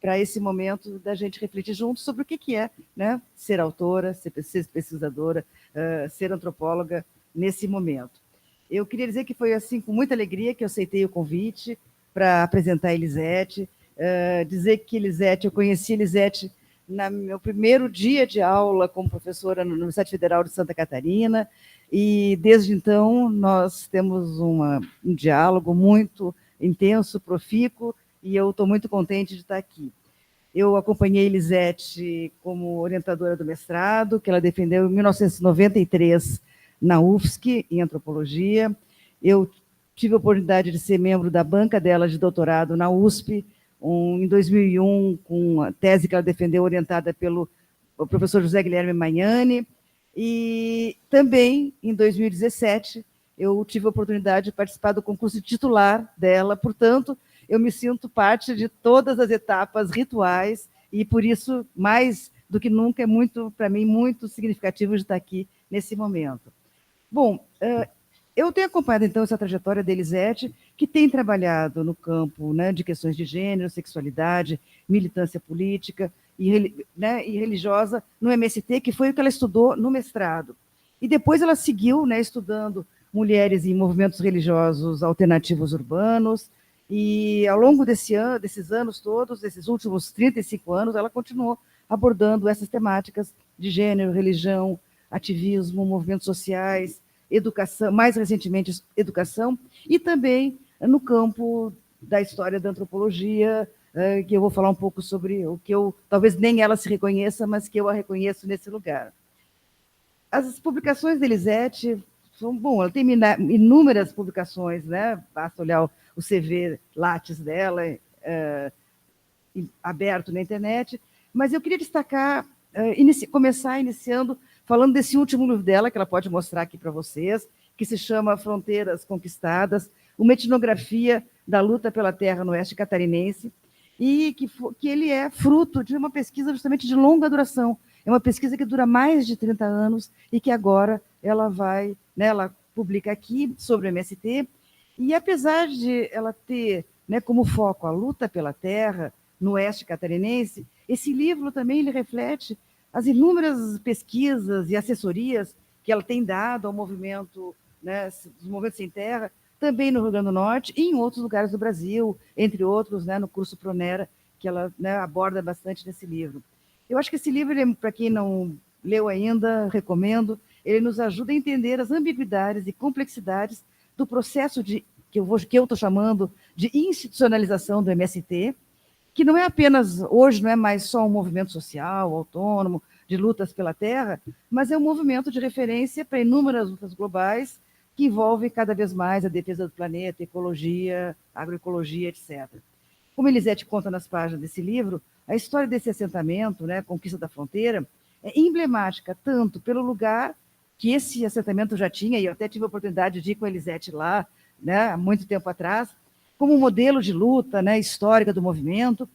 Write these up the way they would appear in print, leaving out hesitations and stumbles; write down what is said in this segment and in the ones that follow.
para esse momento da gente refletir juntos sobre o que é, né, ser autora, ser pesquisadora, ser antropóloga nesse momento. Eu queria dizer que foi assim com muita alegria que eu aceitei o convite para apresentar a Elisete, dizer que Elisete, eu conheci Elisete no meu primeiro dia de aula como professora na Universidade Federal de Santa Catarina, e desde então nós temos um diálogo muito intenso, profícuo, e eu estou muito contente de estar aqui. Eu acompanhei Elisete como orientadora do mestrado, que ela defendeu em 1993 na UFSC, em antropologia. Eu tive a oportunidade de ser membro da banca dela de doutorado na USP, em 2001, com a tese que ela defendeu, orientada pelo professor José Guilherme Magnani. E também, em 2017, eu tive a oportunidade de participar do concurso titular dela, portanto, eu me sinto parte de todas as etapas rituais e, por isso, mais do que nunca, é muito, para mim, muito significativo de estar aqui nesse momento. Bom, eu tenho acompanhado, então, essa trajetória da Elisete, que tem trabalhado no campo, né, de questões de gênero, sexualidade, militância política e, né, e religiosa no MST, que foi o que ela estudou no mestrado. E depois ela seguiu, né, estudando mulheres em movimentos religiosos alternativos urbanos, e ao longo desses anos todos, desses últimos 35 anos, ela continuou abordando essas temáticas de gênero, religião, ativismo, movimentos sociais, educação, mais recentemente educação, e também no campo da história da antropologia, que eu vou falar um pouco sobre o que eu, talvez nem ela se reconheça, mas que eu a reconheço nesse lugar. As publicações da Elisete são, bom, ela tem inúmeras publicações, né? Basta olhar o CV Lattes dela, aberto na internet, mas eu queria destacar, começar iniciando, falando desse último livro dela, que ela pode mostrar aqui para vocês, que se chama Fronteiras Conquistadas, uma etnografia da luta pela terra no oeste catarinense, e que ele é fruto de uma pesquisa justamente de longa duração. É uma pesquisa que dura mais de 30 anos e que agora ela vai, né, ela publica aqui sobre o MST, e apesar de ela ter, né, como foco a luta pela terra no oeste catarinense, esse livro também ele reflete as inúmeras pesquisas e assessorias que ela tem dado ao movimento, né, dos movimentos sem terra, também no Rio Grande do Norte e em outros lugares do Brasil, entre outros, né, no curso Pronera, que ela, né, aborda bastante nesse livro. Eu acho que esse livro, para quem não leu ainda, recomendo, ele nos ajuda a entender as ambiguidades e complexidades do processo que eu estou chamando de institucionalização do MST, que não é apenas, hoje não é mais só um movimento social, autônomo, de lutas pela terra, mas é um movimento de referência para inúmeras lutas globais que envolvem cada vez mais a defesa do planeta, ecologia, agroecologia, etc. Como Elisete conta nas páginas desse livro, a história desse assentamento, né, Conquista da Fronteira, é emblemática tanto pelo lugar que esse assentamento já tinha, e eu até tive a oportunidade de ir com a Elisete lá, né, há muito tempo atrás, como um modelo de luta, né, histórica do movimento,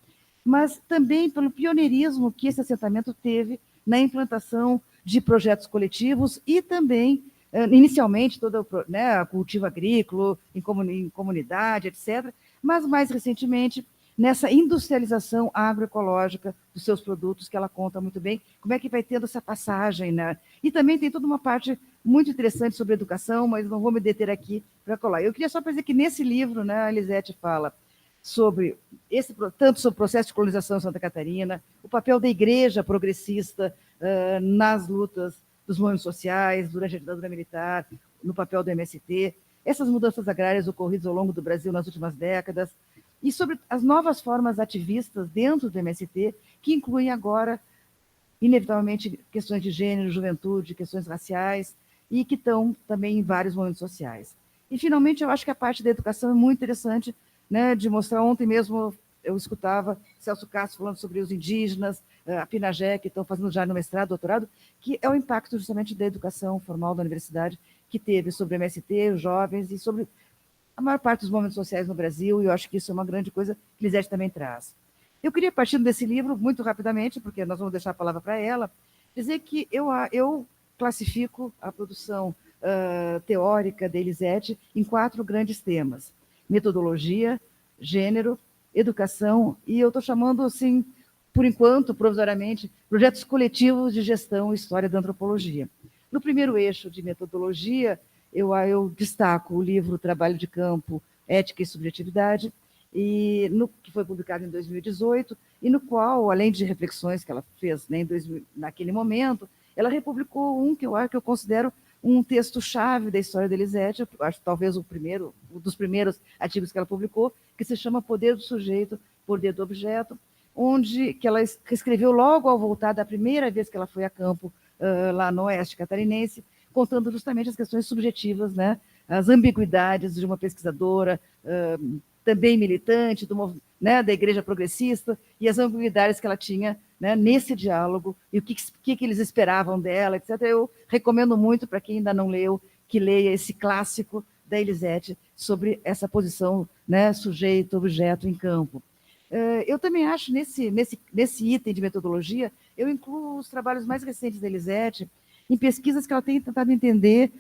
mas também pelo pioneirismo que esse assentamento teve na implantação de projetos coletivos e também, inicialmente, todo, né, cultivo agrícola, em comunidade, etc., mas mais recentemente nessa industrialização agroecológica dos seus produtos, que ela conta muito bem, como é que vai tendo essa passagem, né? E também tem toda uma parte muito interessante sobre educação, mas não vou me deter aqui para colar. Eu queria só dizer que nesse livro, né, a Elisete fala sobre tanto sobre o processo de colonização em Santa Catarina, o papel da igreja progressista nas lutas dos movimentos sociais, durante a ditadura militar, no papel do MST, essas mudanças agrárias ocorridas ao longo do Brasil nas últimas décadas, e sobre as novas formas ativistas dentro do MST, que incluem agora, inevitavelmente, questões de gênero, juventude, questões raciais, e que estão também em vários movimentos sociais. E, finalmente, eu acho que a parte da educação é muito interessante, né, de mostrar. Ontem mesmo eu escutava Celso Castro falando sobre os indígenas, a Pinagé, que estão fazendo já no mestrado, doutorado, que é o impacto justamente da educação formal da universidade que teve sobre o MST, os jovens e sobre a maior parte dos movimentos sociais no Brasil, e eu acho que isso é uma grande coisa que Lisete também traz. Eu queria, partindo desse livro, muito rapidamente, porque nós vamos deixar a palavra para ela, dizer que eu classifico a produção teórica da Elisete em 4 grandes temas: metodologia, gênero, educação, e eu estou chamando, assim, por enquanto, provisoriamente, projetos coletivos de gestão e história da antropologia. No primeiro eixo de metodologia, eu destaco o livro Trabalho de Campo, Ética e Subjetividade, que foi publicado em 2018, e no qual, além de reflexões que ela fez, né, naquele momento, ela republicou um que eu considero um texto-chave da história da Elisete, acho talvez um dos primeiros artigos que ela publicou, que se chama Poder do Sujeito, Poder do Objeto, que ela escreveu logo ao voltar da primeira vez que ela foi a campo, lá no Oeste Catarinense, contando justamente as questões subjetivas, né, as ambiguidades de uma pesquisadora, também militante né, da Igreja Progressista, e as ambiguidades que ela tinha, né, nesse diálogo, e o que eles esperavam dela, etc. Eu recomendo muito, para quem ainda não leu, que leia esse clássico da Elisete sobre essa posição, né, sujeito-objeto em campo. Eu também acho, nesse item de metodologia, eu incluo os trabalhos mais recentes da Elisete em pesquisas que ela tem tentado entender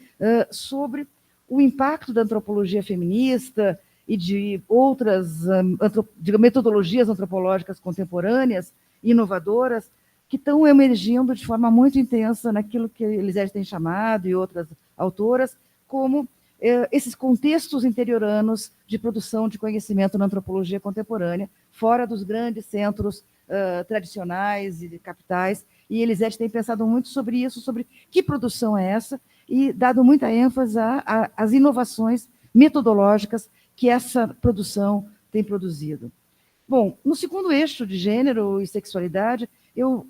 sobre o impacto da antropologia feminista e de outras metodologias antropológicas contemporâneas, inovadoras, que estão emergindo de forma muito intensa naquilo que a Elisete tem chamado, e outras autoras, como esses contextos interioranos de produção de conhecimento na antropologia contemporânea, fora dos grandes centros tradicionais e capitais, e Elisete tem pensado muito sobre isso, sobre que produção é essa, e dado muita ênfase às inovações metodológicas que essa produção tem produzido. Bom, no segundo eixo de gênero e sexualidade, eu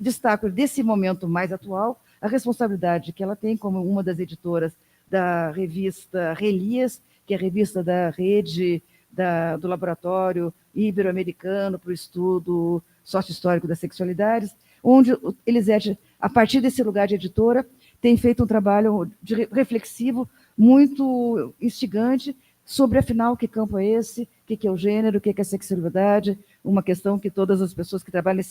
destaco desse momento mais atual a responsabilidade que ela tem como uma das editoras da revista Relias, que é a revista da rede do Laboratório Ibero-Americano para o Estudo Sócio-Histórico das Sexualidades, onde Elisete, a partir desse lugar de editora, tem feito um trabalho reflexivo muito instigante sobre, afinal, que campo é esse, o que é o gênero, o que é a sexualidade, uma questão que todas as pessoas que trabalham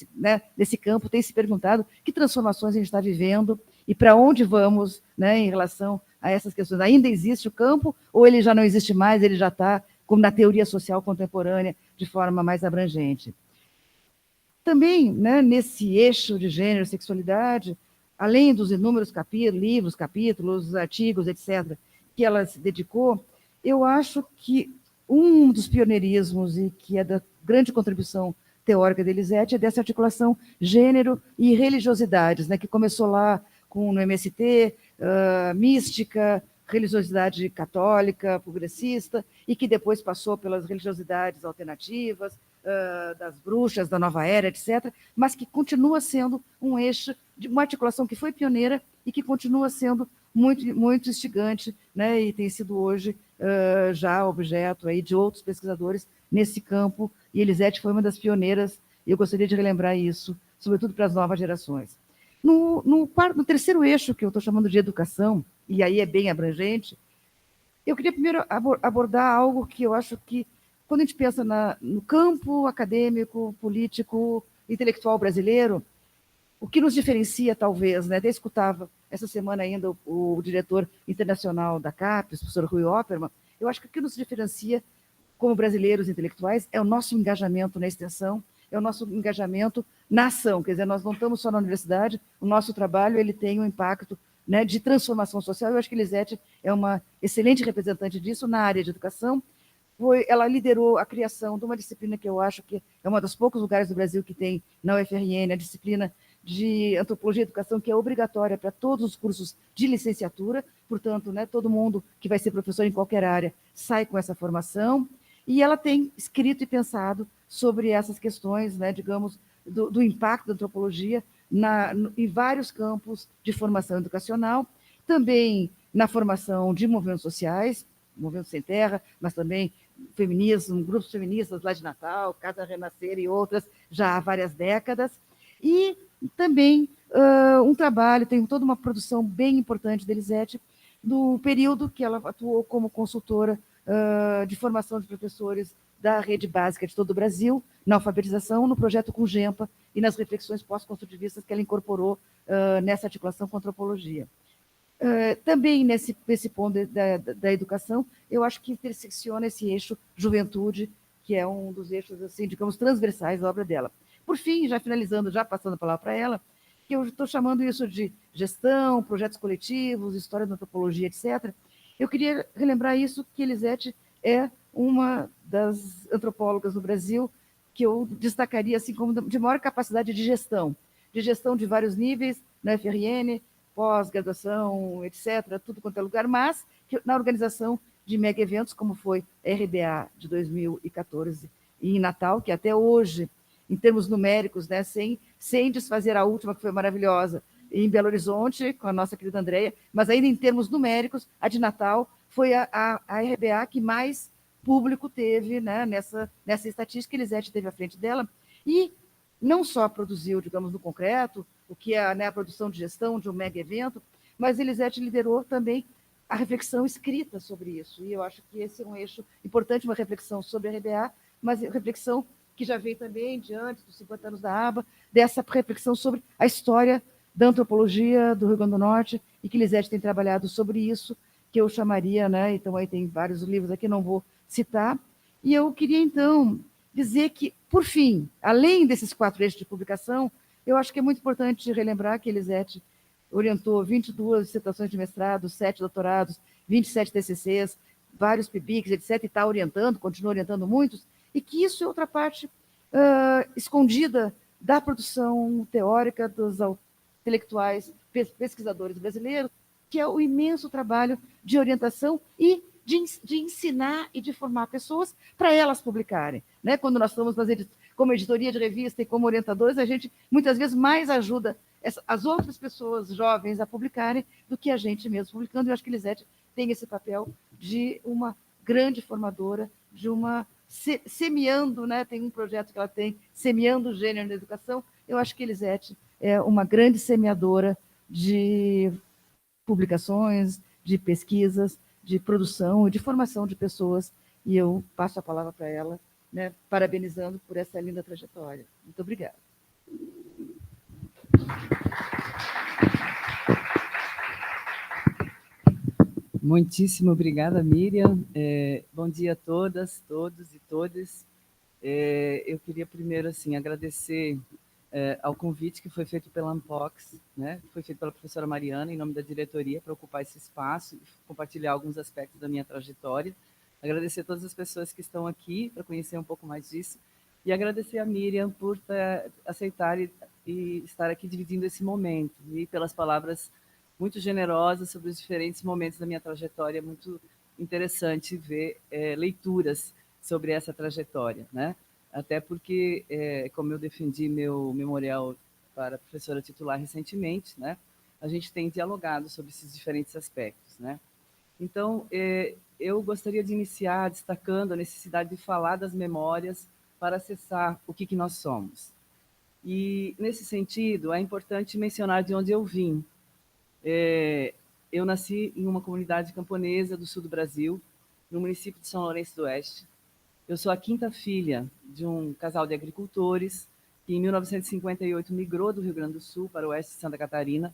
nesse campo têm se perguntado, que transformações a gente está vivendo e para onde vamos, né, em relação a essas questões. Ainda existe o campo ou ele já não existe mais, ele já está, como na teoria social contemporânea, de forma mais abrangente. Também, né, nesse eixo de gênero e sexualidade, além dos inúmeros livros, capítulos, artigos, etc., que ela se dedicou, eu acho que um dos pioneirismos e que é da grande contribuição teórica da Elisete é dessa articulação gênero e religiosidades, né, que começou lá no MST, mística, religiosidade católica, progressista, e que depois passou pelas religiosidades alternativas, das bruxas, da nova era, etc., mas que continua sendo um eixo de uma articulação que foi pioneira e que continua sendo muito, muito instigante, né, e tem sido hoje já objeto aí de outros pesquisadores nesse campo, e Elisete foi uma das pioneiras, e eu gostaria de relembrar isso, sobretudo para as novas gerações. No terceiro eixo, que eu estou chamando de educação, e aí é bem abrangente, eu queria primeiro abordar algo que eu acho que, quando a gente pensa no campo acadêmico, político, intelectual brasileiro, o que nos diferencia, talvez, né? Até escutava essa semana ainda o diretor internacional da CAPES, o professor Rui Oppermann, eu acho que o que nos diferencia como brasileiros intelectuais é o nosso engajamento na extensão, é o nosso engajamento na ação, quer dizer, nós não estamos só na universidade, o nosso trabalho ele tem um impacto, né, de transformação social. Eu acho que Elisete é uma excelente representante disso na área de educação. Ela liderou a criação de uma disciplina que eu acho que é uma dos poucos lugares do Brasil que tem na UFRN, a disciplina de Antropologia e Educação, que é obrigatória para todos os cursos de licenciatura, portanto, né, todo mundo que vai ser professor em qualquer área sai com essa formação, e ela tem escrito e pensado sobre essas questões, né, digamos, do impacto da antropologia em vários campos de formação educacional, também na formação de movimentos sociais, Movimento Sem Terra, mas também feminismo, grupos feministas lá de Natal, Casa Renascer e outras, já há várias décadas, e também um trabalho, tem toda uma produção bem importante da Elisete, do período que ela atuou como consultora de formação de professores da rede básica de todo o Brasil, na alfabetização, no projeto Congempa e nas reflexões pós-construtivistas que ela incorporou nessa articulação com a antropologia. Também nesse ponto da educação, eu acho que intersecciona esse eixo juventude, que é um dos eixos, assim, digamos, transversais da obra dela. Por fim, já finalizando, já passando a palavra para ela, que eu estou chamando isso de gestão, projetos coletivos, história da antropologia, etc. Eu queria relembrar isso, que Elisete é uma das antropólogas no Brasil que eu destacaria assim como de maior capacidade de gestão de vários níveis, na FRN, pós-graduação, etc., tudo quanto é lugar, mas na organização de mega eventos, como foi a RBA de 2014 e em Natal, que até hoje, em termos numéricos, né, sem desfazer a última, que foi maravilhosa, em Belo Horizonte, com a nossa querida Andréia, mas ainda em termos numéricos, a de Natal foi a RBA que mais público teve, né, nessa estatística. Elisete teve à frente dela, e não só produziu, digamos, no concreto, o que é, né, a produção de gestão de um mega evento, mas Elisete liderou também a reflexão escrita sobre isso, e eu acho que esse é um eixo importante, uma reflexão sobre a RBA, mas reflexão que já veio também diante dos 50 anos da ABA, dessa reflexão sobre a história da antropologia do Rio Grande do Norte, e que Elisete tem trabalhado sobre isso, que eu chamaria, né, então aí tem vários livros aqui, não vou citar, e eu queria, então, dizer que, por fim, além desses 4 eixos de publicação, eu acho que é muito importante relembrar que Elisete orientou 22 dissertações de mestrado, 7 doutorados, 27 TCCs, vários PIBICs, etc., e está orientando, continua orientando muitos, e que isso é outra parte escondida da produção teórica dos intelectuais, pesquisadores brasileiros, que é o imenso trabalho de orientação e de ensinar e de formar pessoas para elas publicarem. Né? Quando nós estamos como editoria de revista e como orientadores, a gente muitas vezes mais ajuda as outras pessoas jovens a publicarem do que a gente mesmo publicando. Eu acho que Elisete tem esse papel de uma grande formadora, de uma semeando, né? Tem um projeto que ela tem, Semeando o Gênero na Educação. Eu acho que Elisete é uma grande semeadora de publicações, de pesquisas, de produção e de formação de pessoas, e eu passo a palavra para ela, né, parabenizando por essa linda trajetória. Muito obrigada. Muitíssimo obrigada, Miriam. Bom dia a todas, todos e todas. Eu queria primeiro assim, agradecer ao convite que foi feito pela Ampox, né? Foi feito pela professora Mariana, em nome da diretoria, para ocupar esse espaço e compartilhar alguns aspectos da minha trajetória. Agradecer a todas as pessoas que estão aqui para conhecer um pouco mais disso. E agradecer a Miriam por aceitar e estar aqui dividindo esse momento, e pelas palavras muito generosa sobre os diferentes momentos da minha trajetória. Muito interessante ver leituras sobre essa trajetória, né? Até porque, como eu defendi meu memorial para a professora titular recentemente, né? A gente tem dialogado sobre esses diferentes aspectos, né? Então, eu gostaria de iniciar destacando a necessidade de falar das memórias para acessar o que nós somos. E, nesse sentido, é importante mencionar de onde eu vim. Eu nasci em uma comunidade camponesa do sul do Brasil, no município de São Lourenço do Oeste. Eu sou a 5ª filha de um casal de agricultores que, em 1958, migrou do Rio Grande do Sul para o oeste de Santa Catarina,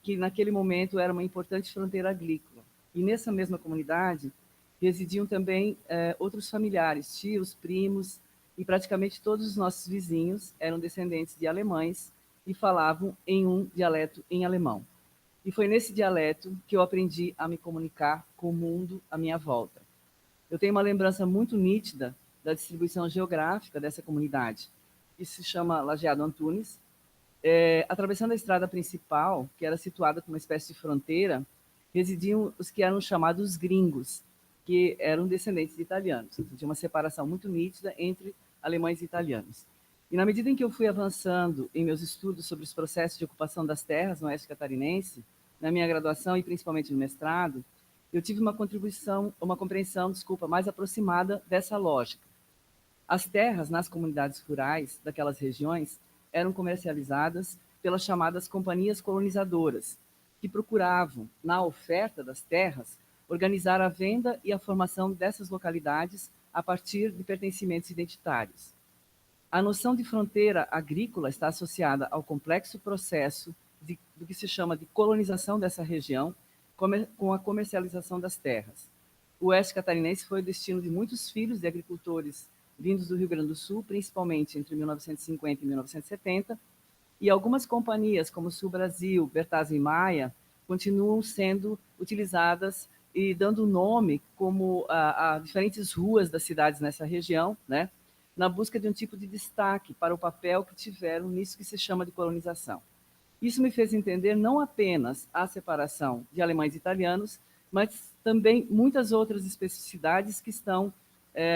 que naquele momento era uma importante fronteira agrícola. E nessa mesma comunidade residiam também outros familiares, tios, primos, e praticamente todos os nossos vizinhos eram descendentes de alemães e falavam em um dialeto em alemão. E foi nesse dialeto que eu aprendi a me comunicar com o mundo à minha volta. Eu tenho uma lembrança muito nítida da distribuição geográfica dessa comunidade, que se chama Lajeado Antunes. Atravessando a estrada principal, que era situada como uma espécie de fronteira, residiam os que eram chamados gringos, que eram descendentes de italianos. Então, tinha uma separação muito nítida entre alemães e italianos. E na medida em que eu fui avançando em meus estudos sobre os processos de ocupação das terras no oeste catarinense, na minha graduação e principalmente no mestrado, eu tive uma compreensão, mais aproximada dessa lógica. As terras nas comunidades rurais daquelas regiões eram comercializadas pelas chamadas companhias colonizadoras, que procuravam, na oferta das terras, organizar a venda e a formação dessas localidades a partir de pertencimentos identitários. A noção de fronteira agrícola está associada ao complexo processo do que se chama de colonização dessa região, com a comercialização das terras. O oeste catarinense foi o destino de muitos filhos de agricultores vindos do Rio Grande do Sul, principalmente entre 1950 e 1970, e algumas companhias, como Sul Brasil, Bertazzi e Maia, continuam sendo utilizadas e dando nome como a diferentes ruas das cidades nessa região, né, na busca de um tipo de destaque para o papel que tiveram nisso que se chama de colonização. Isso me fez entender não apenas a separação de alemães e italianos, mas também muitas outras especificidades que estão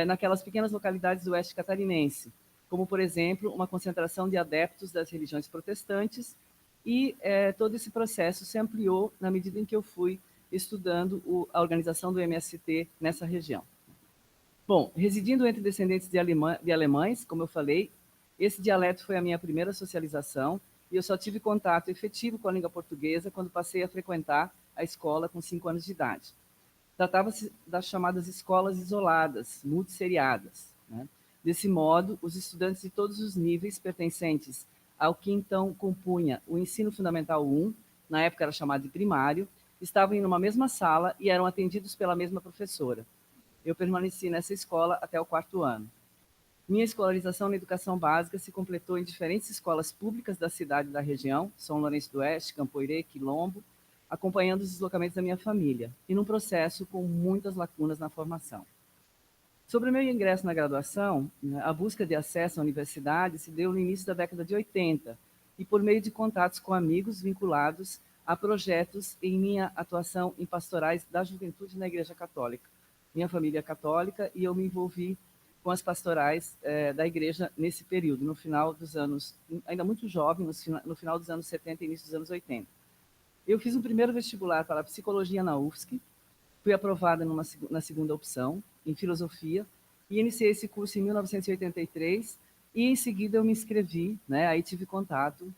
naquelas pequenas localidades do oeste catarinense, como, por exemplo, uma concentração de adeptos das religiões protestantes, e todo esse processo se ampliou na medida em que eu fui estudando a organização do MST nessa região. Bom, residindo entre descendentes de alemães, como eu falei, esse dialeto foi a minha primeira socialização, e eu só tive contato efetivo com a língua portuguesa quando passei a frequentar a escola com 5 anos de idade. Tratava-se das chamadas escolas isoladas, multisseriadas, né? Desse modo, os estudantes de todos os níveis pertencentes ao que então compunha o ensino fundamental 1, na época era chamado de primário, estavam em uma mesma sala e eram atendidos pela mesma professora. Eu permaneci nessa escola até o 4º ano. Minha escolarização na educação básica se completou em diferentes escolas públicas da cidade e da região, São Lourenço do Oeste, Campoirê, Quilombo, acompanhando os deslocamentos da minha família, e num processo com muitas lacunas na formação. Sobre o meu ingresso na graduação, a busca de acesso à universidade se deu no início da década de 80, e por meio de contatos com amigos vinculados a projetos em minha atuação em pastorais da juventude na Igreja Católica. Minha família é católica e eu me envolvi com as pastorais da igreja nesse período, no final dos anos, ainda muito jovem, no final dos anos 70 e início dos anos 80. Eu fiz um primeiro vestibular para psicologia na UFSC, fui aprovada na segunda opção, em filosofia, e iniciei esse curso em 1983, e em seguida eu me inscrevi, né, aí tive contato.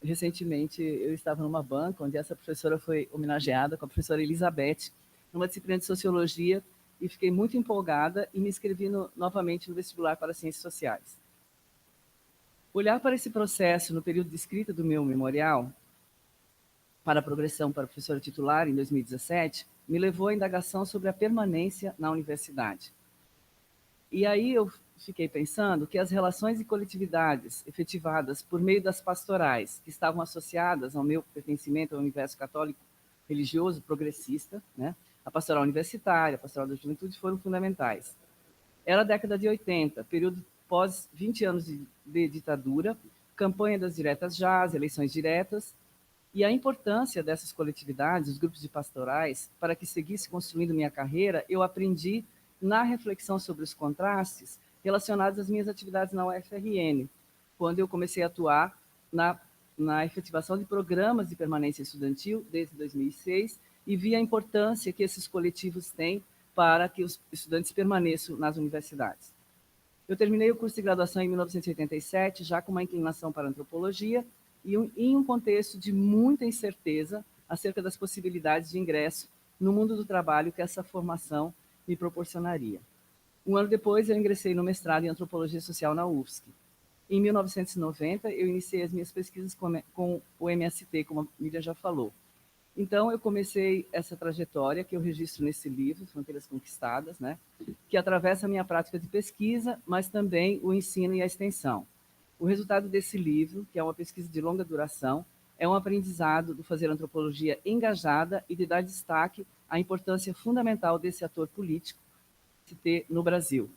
Recentemente eu estava numa banca onde essa professora foi homenageada, com a professora Elizabeth, numa disciplina de sociologia, e fiquei muito empolgada e me inscrevi novamente no vestibular para ciências sociais. Olhar para esse processo no período de escrita do meu memorial, para a progressão para professora titular em 2017, me levou à indagação sobre a permanência na universidade. E aí eu fiquei pensando que as relações e coletividades efetivadas por meio das pastorais, que estavam associadas ao meu pertencimento ao universo católico religioso progressista, né, a pastoral universitária, a pastoral da juventude, foram fundamentais. Era a década de 80, período pós 20 anos de ditadura, campanha das diretas já, as eleições diretas, e a importância dessas coletividades, os grupos de pastorais, para que seguisse construindo minha carreira, eu aprendi na reflexão sobre os contrastes relacionados às minhas atividades na UFRN, quando eu comecei a atuar na efetivação de programas de permanência estudantil desde 2006, e vi a importância que esses coletivos têm para que os estudantes permaneçam nas universidades. Eu terminei o curso de graduação em 1987, já com uma inclinação para antropologia, e em um contexto de muita incerteza acerca das possibilidades de ingresso no mundo do trabalho que essa formação me proporcionaria. Um ano depois, eu ingressei no mestrado em Antropologia Social na UFSC. Em 1990, eu iniciei as minhas pesquisas com o MST, como a Miriam já falou. Então, eu comecei essa trajetória que eu registro nesse livro, Fronteiras Conquistadas, né, que atravessa a minha prática de pesquisa, mas também o ensino e a extensão. O resultado desse livro, que é uma pesquisa de longa duração, é um aprendizado do fazer antropologia engajada e de dar destaque à importância fundamental desse ator político no Brasil.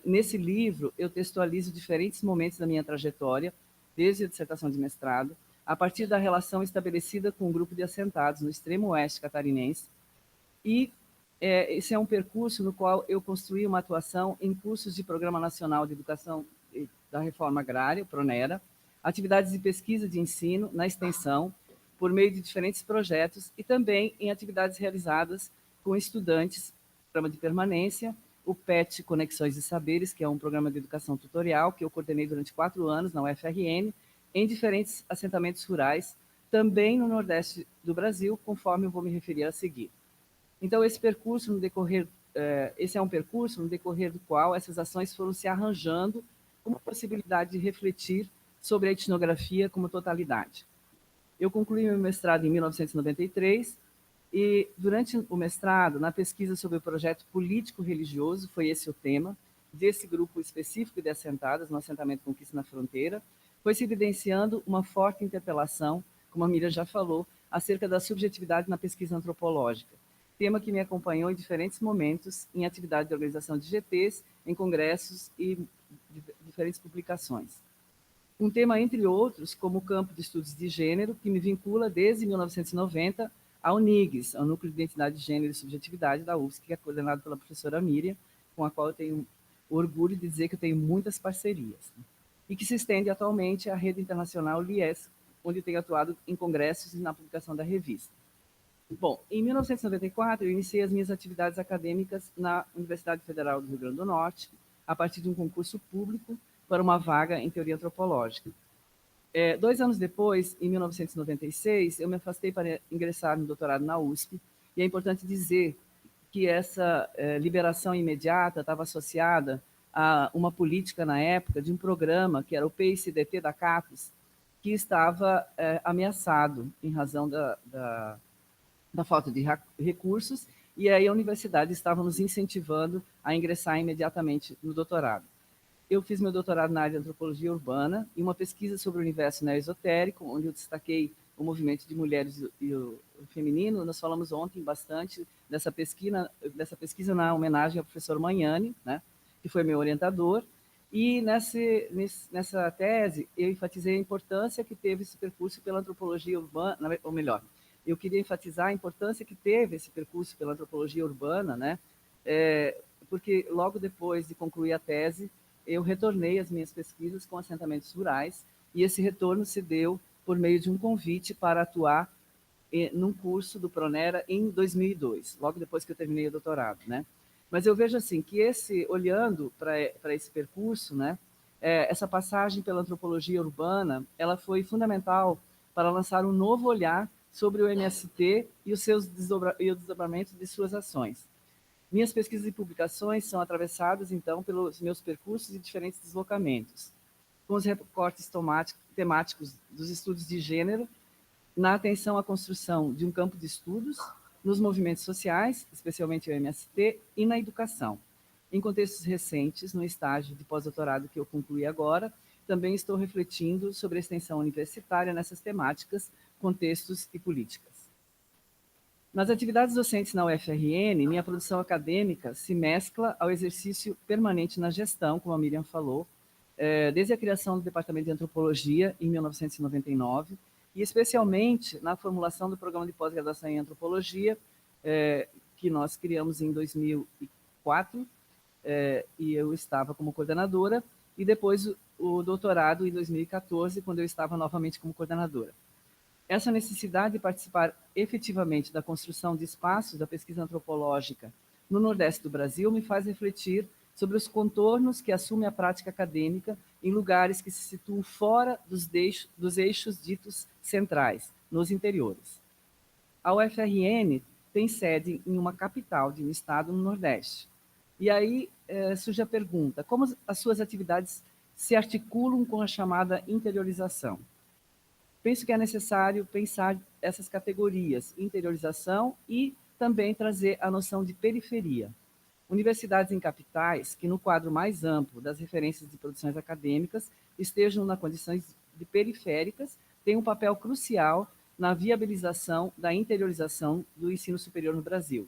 Nesse livro, eu textualizo diferentes momentos da minha trajetória, desde a dissertação de mestrado, a partir da relação estabelecida com um grupo de assentados no extremo oeste catarinense, e esse é um percurso no qual eu construí uma atuação em cursos de Programa Nacional de Educação da Reforma Agrária, o PRONERA, atividades de pesquisa de ensino na extensão, por meio de diferentes projetos, e também em atividades realizadas com estudantes, programa de permanência, o PET Conexões de Saberes, que é um programa de educação tutorial, que eu coordenei durante 4 anos na UFRN, em diferentes assentamentos rurais, também no Nordeste do Brasil, conforme eu vou me referir a seguir. Então, esse é um percurso no decorrer do qual essas ações foram se arranjando como possibilidade de refletir sobre a etnografia como totalidade. Eu concluí meu mestrado em 1993 e, durante o mestrado, na pesquisa sobre o projeto político-religioso, foi esse o tema, desse grupo específico de assentadas, no assentamento Conquista na Fronteira, foi se evidenciando uma forte interpelação, como a Miriam já falou, acerca da subjetividade na pesquisa antropológica, tema que me acompanhou em diferentes momentos em atividade de organização de GTs, em congressos e diferentes publicações. Um tema, entre outros, como o campo de estudos de gênero, que me vincula desde 1990 ao NIGS, ao Núcleo de Identidade de Gênero e Subjetividade da UFSC, que é coordenado pela professora Miriam, com a qual eu tenho orgulho de dizer que eu tenho muitas parcerias, e que se estende atualmente à rede internacional LIES, onde tenho atuado em congressos e na publicação da revista. Bom, em 1994, eu iniciei as minhas atividades acadêmicas na Universidade Federal do Rio Grande do Norte, a partir de um concurso público para uma vaga em teoria antropológica. 2 anos depois, em 1996, eu me afastei para ingressar no doutorado na USP, e é importante dizer que essa liberação imediata estava associada a uma política, na época, de um programa, que era o PICDT da CAPES, que estava ameaçado em razão da falta de recursos, e aí a universidade estava nos incentivando a ingressar imediatamente no doutorado. Eu fiz meu doutorado na área de antropologia urbana e uma pesquisa sobre o universo neo-esotérico, onde eu destaquei o movimento de mulheres e o feminino. Nós falamos ontem bastante dessa pesquisa na homenagem ao professor Magnani, né, que foi meu orientador, e nessa tese eu enfatizei a importância que teve esse percurso pela antropologia urbana, ou melhor, eu queria enfatizar a importância que teve esse percurso pela antropologia urbana, né, porque logo depois de concluir a tese, eu retornei às minhas pesquisas com assentamentos rurais, e esse retorno se deu por meio de um convite para atuar num curso do Pronera em 2002, logo depois que eu terminei o doutorado, né? Mas eu vejo assim que olhando para esse percurso, né, essa passagem pela antropologia urbana, ela foi fundamental para lançar um novo olhar sobre o MST e o desdobramento de suas ações. Minhas pesquisas e publicações são atravessadas, então, pelos meus percursos e diferentes deslocamentos, com os recortes temáticos dos estudos de gênero, na atenção à construção de um campo de estudos, nos movimentos sociais, especialmente o MST, e na educação. Em contextos recentes, no estágio de pós-doutorado que eu concluí agora, também estou refletindo sobre a extensão universitária nessas temáticas, contextos e políticas. Nas atividades docentes na UFRN, minha produção acadêmica se mescla ao exercício permanente na gestão, como a Miriam falou, desde a criação do Departamento de Antropologia, em 1999, e especialmente na formulação do Programa de Pós-Graduação em Antropologia, que nós criamos em 2004, e eu estava como coordenadora, e depois o doutorado em 2014, quando eu estava novamente como coordenadora. Essa necessidade de participar efetivamente da construção de espaços da pesquisa antropológica no Nordeste do Brasil me faz refletir sobre os contornos que assume a prática acadêmica em lugares que se situam fora dos eixos ditos centrais, nos interiores. A UFRN tem sede em uma capital de um estado no Nordeste. E aí surge a pergunta, como as suas atividades se articulam com a chamada interiorização? Penso que é necessário pensar essas categorias, interiorização e também trazer a noção de periferia. Universidades em capitais, que no quadro mais amplo das referências de produções acadêmicas estejam na condições de periféricas, têm um papel crucial na viabilização da interiorização do ensino superior no Brasil.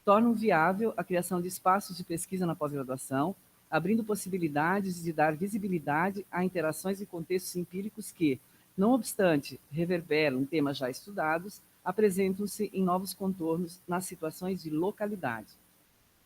Tornam viável a criação de espaços de pesquisa na pós-graduação, abrindo possibilidades de dar visibilidade a interações e contextos empíricos que, não obstante reverberam temas já estudados, apresentam-se em novos contornos nas situações de localidade.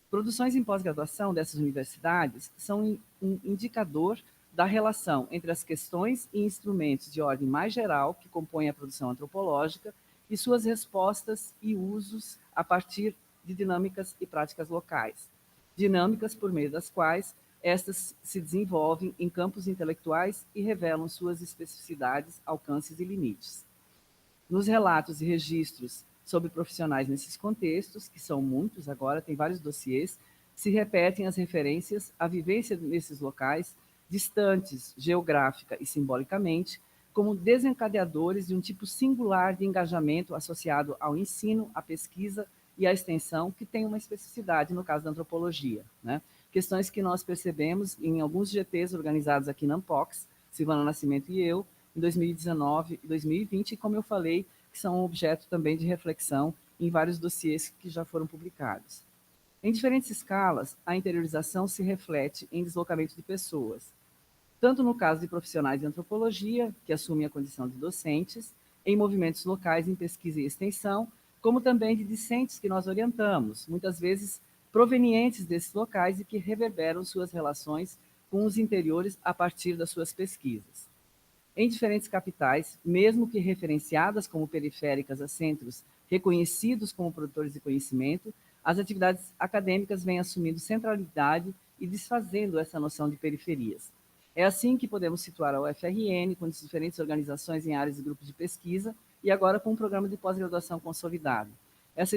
Produções em pós-graduação dessas universidades são um indicador da relação entre as questões e instrumentos de ordem mais geral que compõem a produção antropológica e suas respostas e usos a partir de dinâmicas e práticas locais, dinâmicas por meio das quais estas se desenvolvem em campos intelectuais e revelam suas especificidades, alcances e limites. Nos relatos e registros sobre profissionais nesses contextos, que são muitos agora, tem vários dossiês, se repetem as referências à vivência nesses locais, distantes geográfica e simbolicamente, como desencadeadores de um tipo singular de engajamento associado ao ensino, à pesquisa e à extensão, que tem uma especificidade no caso da antropologia, né? questões que nós percebemos em alguns GTs organizados aqui na Ampox, Silvana Nascimento e eu, em 2019 e 2020, e como eu falei, que são objeto também de reflexão em vários dossiês que já foram publicados. Em diferentes escalas, a interiorização se reflete em deslocamento de pessoas, tanto no caso de profissionais de antropologia, que assumem a condição de docentes, em movimentos locais em pesquisa e extensão, como também de discentes que nós orientamos, muitas vezes provenientes desses locais e que reverberam suas relações com os interiores a partir das suas pesquisas. Em diferentes capitais, mesmo que referenciadas como periféricas a centros reconhecidos como produtores de conhecimento, as atividades acadêmicas vêm assumindo centralidade e desfazendo essa noção de periferias. É assim que podemos situar a UFRN, com diferentes organizações em áreas e grupos de pesquisa, e agora com um programa de pós-graduação consolidado. Essa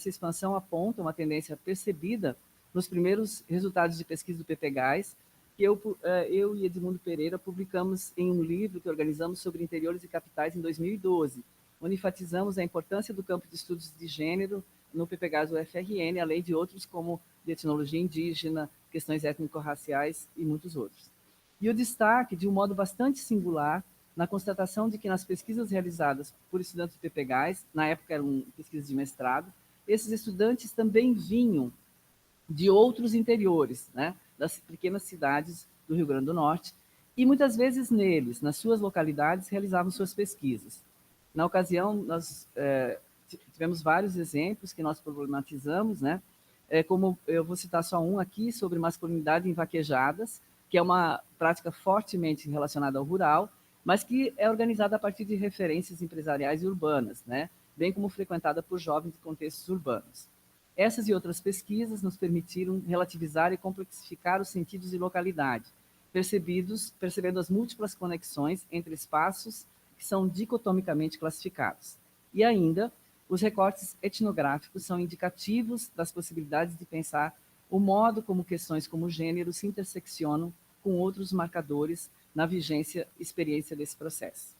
expansão aponta uma tendência percebida nos primeiros resultados de pesquisa do PPGás, que eu e Edmundo Pereira publicamos em um livro que organizamos sobre interiores e capitais em 2012, onde enfatizamos a importância do campo de estudos de gênero no PPGás UFRN, além de outros como de etnologia indígena, questões étnico-raciais e muitos outros. E o destaque, de um modo bastante singular, na constatação de que nas pesquisas realizadas por estudantes do PPGás, na época eram pesquisas de mestrado, esses estudantes também vinham de outros interiores, né, das pequenas cidades do Rio Grande do Norte, e muitas vezes neles, nas suas localidades, realizavam suas pesquisas. Na ocasião, nós tivemos vários exemplos que nós problematizamos, né, como eu vou citar só um aqui, sobre masculinidade em vaquejadas, que é uma prática fortemente relacionada ao rural, mas que é organizada a partir de referências empresariais e urbanas, né, bem como frequentada por jovens de contextos urbanos. Essas e outras pesquisas nos permitiram relativizar e complexificar os sentidos de localidade, percebendo as múltiplas conexões entre espaços que são dicotomicamente classificados. E ainda, os recortes etnográficos são indicativos das possibilidades de pensar o modo como questões como gênero se interseccionam com outros marcadores na vigência e experiência desse processo.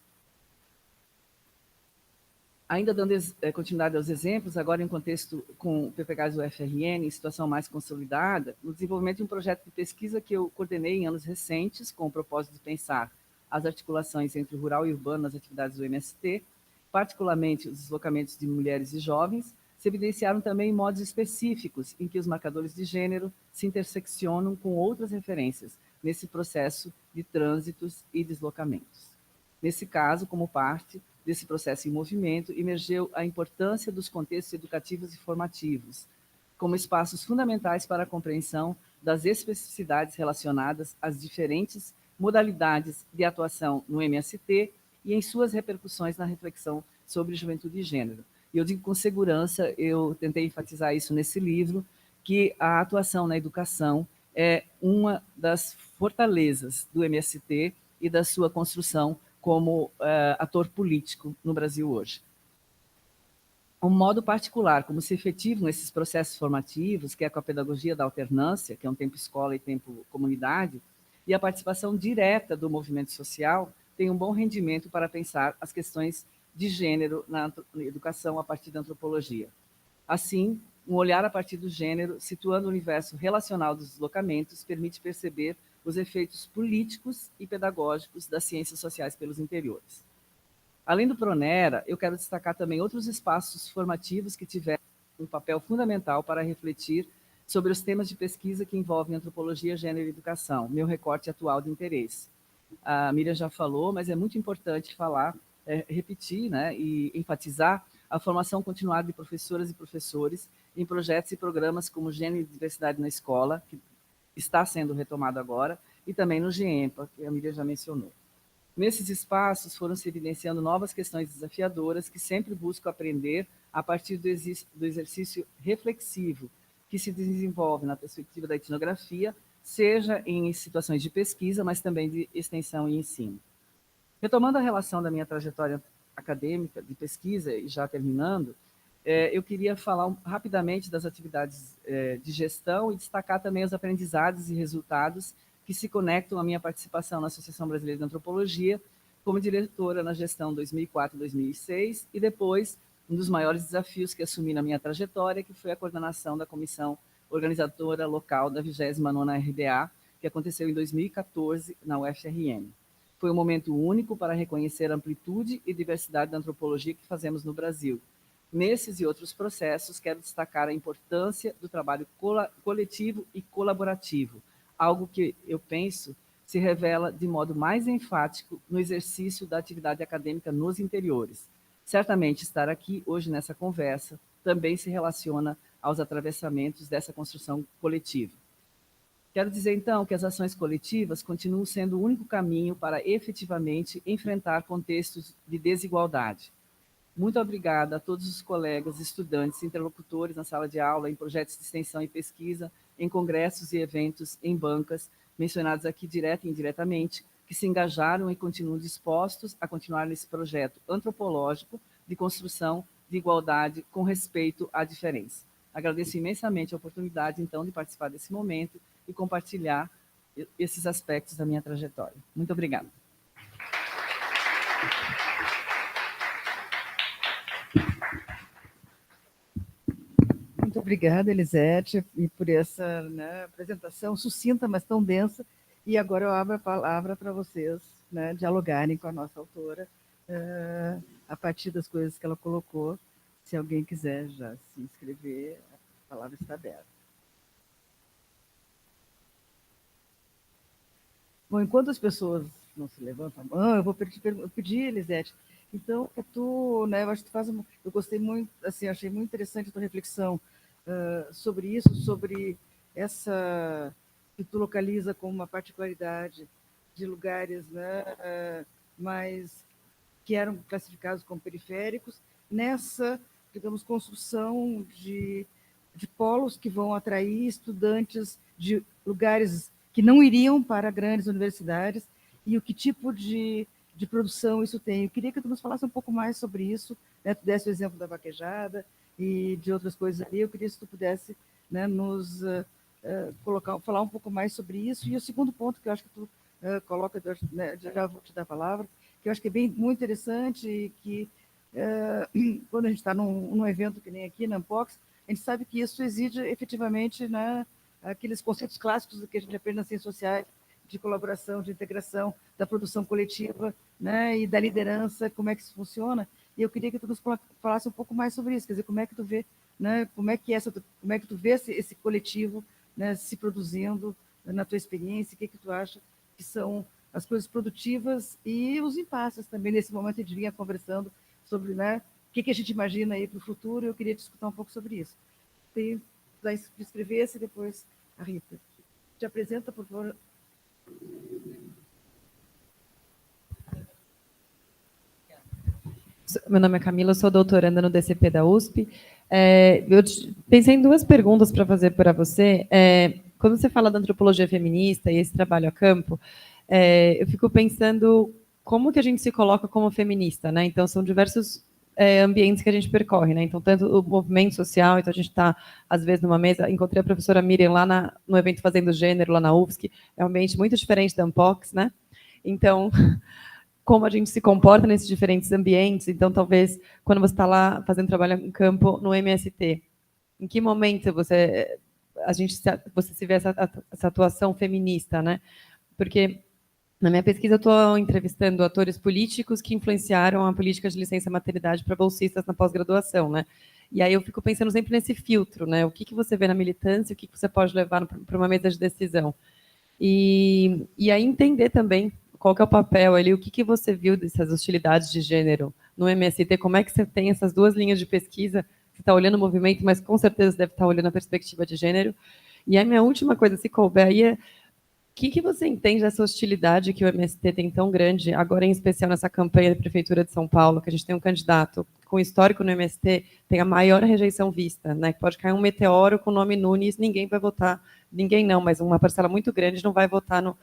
Ainda dando continuidade aos exemplos, agora em contexto com o PPGás do UFRN, em situação mais consolidada, no desenvolvimento de um projeto de pesquisa que eu coordenei em anos recentes, com o propósito de pensar as articulações entre o rural e urbano nas atividades do MST, particularmente os deslocamentos de mulheres e jovens, se evidenciaram também modos específicos em que os marcadores de gênero se interseccionam com outras referências nesse processo de trânsitos e deslocamentos. Nesse caso, como parte desse processo em movimento, emergeu a importância dos contextos educativos e formativos, como espaços fundamentais para a compreensão das especificidades relacionadas às diferentes modalidades de atuação no MST e em suas repercussões na reflexão sobre juventude e gênero. E eu digo com segurança, eu tentei enfatizar isso nesse livro, que a atuação na educação é uma das fortalezas do MST e da sua construção como ator político no Brasil hoje. Um modo particular, como se efetivam esses processos formativos, que é com a pedagogia da alternância, que é um tempo escola e tempo comunidade, e a participação direta do movimento social, tem um bom rendimento para pensar as questões de gênero na educação a partir da antropologia. Assim, um olhar a partir do gênero, situando o universo relacional dos deslocamentos, permite perceber os efeitos políticos e pedagógicos das ciências sociais pelos interiores. Além do Pronera, eu quero destacar também outros espaços formativos que tiveram um papel fundamental para refletir sobre os temas de pesquisa que envolvem antropologia, gênero e educação, meu recorte atual de interesse. A Miriam já falou, mas é muito importante falar, repetir, né, e enfatizar a formação continuada de professoras e professores em projetos e programas como Gênero e Diversidade na Escola, que está sendo retomado agora, e também no GEMPA, que a Miriam já mencionou. Nesses espaços foram se evidenciando novas questões desafiadoras que sempre busco aprender a partir do exercício reflexivo que se desenvolve na perspectiva da etnografia, seja em situações de pesquisa, mas também de extensão e ensino. Retomando a relação da minha trajetória acadêmica de pesquisa, e já terminando, eu queria falar rapidamente das atividades de gestão e destacar também os aprendizados e resultados que se conectam à minha participação na Associação Brasileira de Antropologia, como diretora na gestão 2004-2006, e depois um dos maiores desafios que assumi na minha trajetória, que foi a coordenação da Comissão organizadora local da 29ª RDA, que aconteceu em 2014 na UFRN. Foi um momento único para reconhecer a amplitude e diversidade da antropologia que fazemos no Brasil. Nesses e outros processos, quero destacar a importância do trabalho coletivo e colaborativo, algo que eu penso se revela de modo mais enfático no exercício da atividade acadêmica nos interiores. Certamente estar aqui hoje nessa conversa também se relaciona aos atravessamentos dessa construção coletiva. Quero dizer, então, que as ações coletivas continuam sendo o único caminho para efetivamente enfrentar contextos de desigualdade. Muito obrigada a todos os colegas, estudantes, interlocutores na sala de aula, em projetos de extensão e pesquisa, em congressos e eventos, em bancas, mencionados aqui direta e indiretamente, que se engajaram e continuam dispostos a continuar nesse projeto antropológico de construção de igualdade com respeito à diferença. Agradeço imensamente a oportunidade, então, de participar desse momento e compartilhar esses aspectos da minha trajetória. Muito obrigada. Muito obrigada, Elisete, e por essa, né, apresentação sucinta, mas tão densa. E agora eu abro a palavra para vocês, né, dialogarem com a nossa autora, a partir das coisas que ela colocou. Se alguém quiser já se inscrever, a palavra está aberta. Bom, enquanto as pessoas não se levantam a mão, eu vou pedir, Elisete, então, tu, né, eu acho que eu gostei muito, assim, achei muito interessante a tua reflexão sobre isso, sobre essa que tu localiza como uma particularidade de lugares, né, mais que eram classificados como periféricos, nessa, digamos, construção de polos que vão atrair estudantes de lugares que não iriam para grandes universidades, e o que tipo de produção isso tem. Eu queria que tu nos falasse um pouco mais sobre isso, né? Tu desse o exemplo da vaquejada e de outras coisas ali. Eu queria se tu pudesse, né, nos falar um pouco mais sobre isso. E o segundo ponto que eu acho que tu coloca, né, já vou te dar a palavra, que eu acho que é muito interessante e que quando a gente está num evento que nem aqui, na Ampox, a gente sabe que isso exige efetivamente, né, aqueles conceitos clássicos que a gente aprende nas ciências sociais, de colaboração, de integração, da produção coletiva, né, e da liderança, como é que isso funciona. E eu queria que tu nos falasse um pouco mais sobre isso, quer dizer, como é que tu vê, né, como é que tu vê esse coletivo, né, se produzindo na tua experiência, o que tu acha que são as coisas produtivas e os impasses também. Nesse momento a gente vinha conversando sobre, né, o que a gente imagina aí para o futuro, e eu queria te escutar um pouco sobre isso. Tem que inscrever-se e depois a Rita. Te apresenta, por favor. Meu nome é Camila, eu sou doutoranda no DCP da USP. Eu pensei em duas perguntas para fazer para você. Quando você fala da antropologia feminista e esse trabalho a campo, eu fico pensando como que a gente se coloca como feminista, né? Então, são diversos ambientes que a gente percorre, né? Então, tanto o movimento social, então a gente está, às vezes, numa mesa, encontrei a professora Miriam lá no evento Fazendo Gênero, lá na UFSC, é um ambiente muito diferente da Ampox, né? Então, como a gente se comporta nesses diferentes ambientes, então, talvez, quando você está lá fazendo trabalho em campo no MST, em que momento você se vê essa atuação feminista, né? Porque na minha pesquisa, eu estou entrevistando atores políticos que influenciaram a política de licença-maternidade para bolsistas na pós-graduação, né? E aí eu fico pensando sempre nesse filtro, né? O que você vê na militância, o que você pode levar para uma mesa de decisão. E aí entender também qual que é o papel ali, o que você viu dessas hostilidades de gênero no MST, como é que você tem essas duas linhas de pesquisa, você está olhando o movimento, mas com certeza deve estar olhando a perspectiva de gênero. E a minha última coisa, se couber, aí é o que você entende dessa hostilidade que o MST tem tão grande, agora em especial nessa campanha da Prefeitura de São Paulo, que a gente tem um candidato com histórico no MST, tem a maior rejeição vista, né? Pode cair um meteoro com o nome Nunes, ninguém vai votar, ninguém não, mas uma parcela muito grande não vai votar no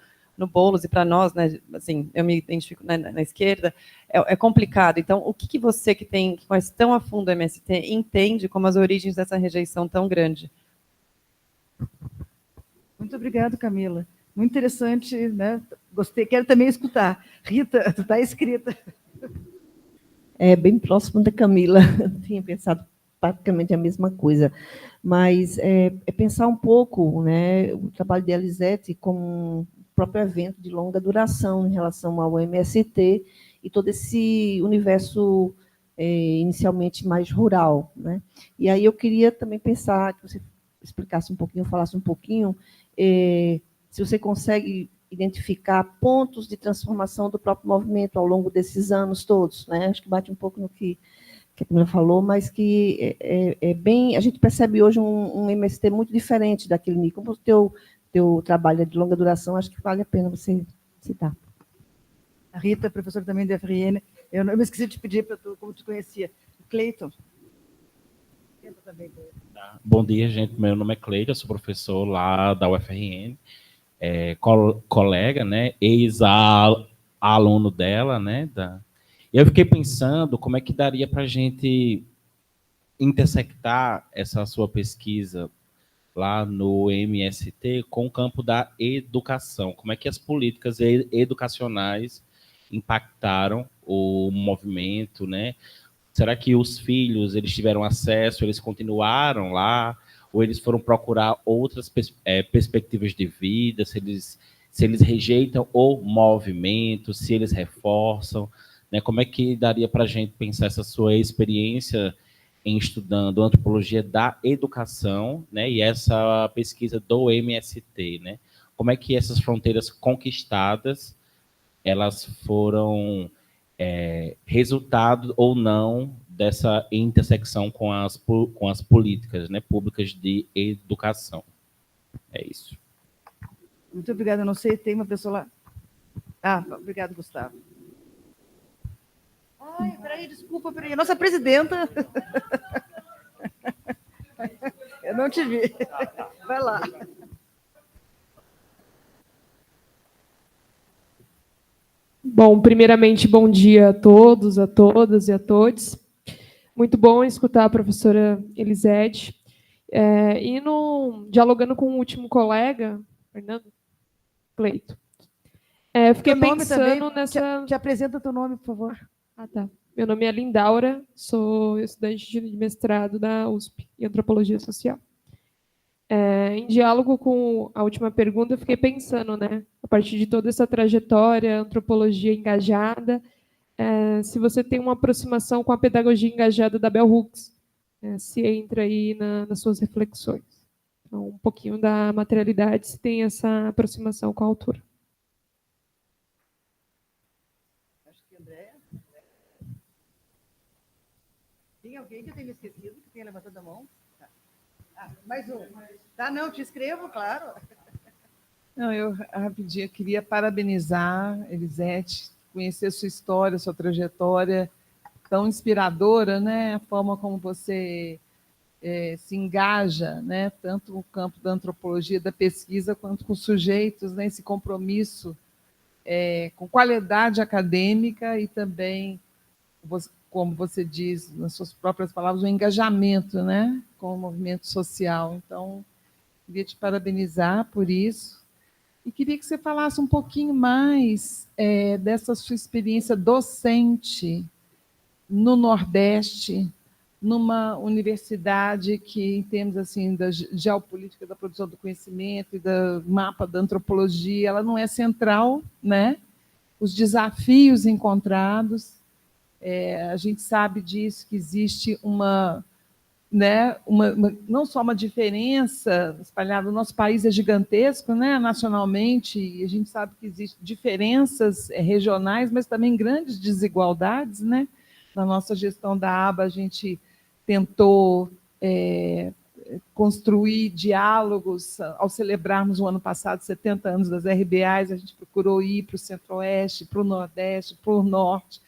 Boulos, e para nós, né, assim, eu me identifico na esquerda, é complicado. Então, o que você que conhece tão a fundo o MST entende como as origens dessa rejeição tão grande? Muito obrigada, Camila. Muito interessante, né? Gostei, quero também escutar. Rita, tu está inscrita. É bem próximo da Camila. Eu tinha pensado praticamente a mesma coisa, mas é pensar um pouco, né, o trabalho de Elisete como um próprio evento de longa duração em relação ao MST e todo esse universo inicialmente mais rural, né? E aí eu queria também pensar que você explicasse um pouquinho, falasse um pouquinho, se você consegue identificar pontos de transformação do próprio movimento ao longo desses anos todos, né? Acho que bate um pouco no que a Camila falou, mas que é bem... A gente percebe hoje um MST muito diferente daquele. Como o teu trabalho é de longa duração, acho que vale a pena você citar. A Rita, professora também da FRN, eu me esqueci de te pedir para tu, como tu conhecia. O Cleiton. Bom dia, gente. Meu nome é Cleiton, eu sou professor lá da UFRN, colega, né, ex-aluno dela, né, E eu fiquei pensando como é que daria para a gente intersectar essa sua pesquisa lá no MST com o campo da educação. Como é que as políticas educacionais impactaram o movimento, né? Será que os filhos, eles tiveram acesso, eles continuaram lá, ou eles foram procurar outras perspectivas de vida, se eles rejeitam o movimento, se eles reforçam, né? Como é que daria para a gente pensar essa sua experiência em estudando antropologia da educação, né? E essa pesquisa do MST, né? Como é que essas fronteiras conquistadas, elas foram resultado ou não dessa intersecção com as políticas, né, públicas de educação. É isso. Muito obrigada. Não sei, tem uma pessoa lá. Ah, obrigado, Gustavo. Ai, peraí, desculpa, peraí. Nossa presidenta. Eu não te vi. Vai lá. Bom, primeiramente, bom dia a todos, a todas e a todos. Muito bom escutar a professora Elisete. Dialogando com o último colega, Fernando Cleito, fiquei pensando também, nessa... Te apresenta teu nome, por favor. Ah, tá. Meu nome é Lindaura, sou estudante de mestrado da USP, em Antropologia Social. Em diálogo com a última pergunta, eu fiquei pensando, né, a partir de toda essa trajetória, antropologia engajada, se você tem uma aproximação com a pedagogia engajada da Bell Hooks, se entra aí nas suas reflexões. Então, um pouquinho da materialidade, se tem essa aproximação com a autora. Acho que Andréa. Tem alguém que eu tenha esquecido, que tenha levantado a mão? Mais um. Tá, não, te escrevo, claro. Não, eu rapidinho queria parabenizar Elisete, conhecer sua história, sua trajetória tão inspiradora, né? A forma como você se engaja, né? Tanto no campo da antropologia, da pesquisa, quanto com sujeitos, né? Esse compromisso com qualidade acadêmica e também, como você diz, nas suas próprias palavras, o engajamento, né, com o movimento social. Então, queria te parabenizar por isso. E queria que você falasse um pouquinho mais dessa sua experiência docente no Nordeste, numa universidade que, em termos assim, da geopolítica da produção do conhecimento e do mapa da antropologia, ela não é central, né? Os desafios encontrados, a gente sabe disso, que existe não só uma diferença espalhada, o nosso país é gigantesco, né, nacionalmente, e a gente sabe que existem diferenças regionais, mas também grandes desigualdades, né? Na nossa gestão da aba, a gente tentou construir diálogos, ao celebrarmos o ano passado 70 anos das RBAs, a gente procurou ir para o Centro-Oeste, para o Nordeste, para o Norte,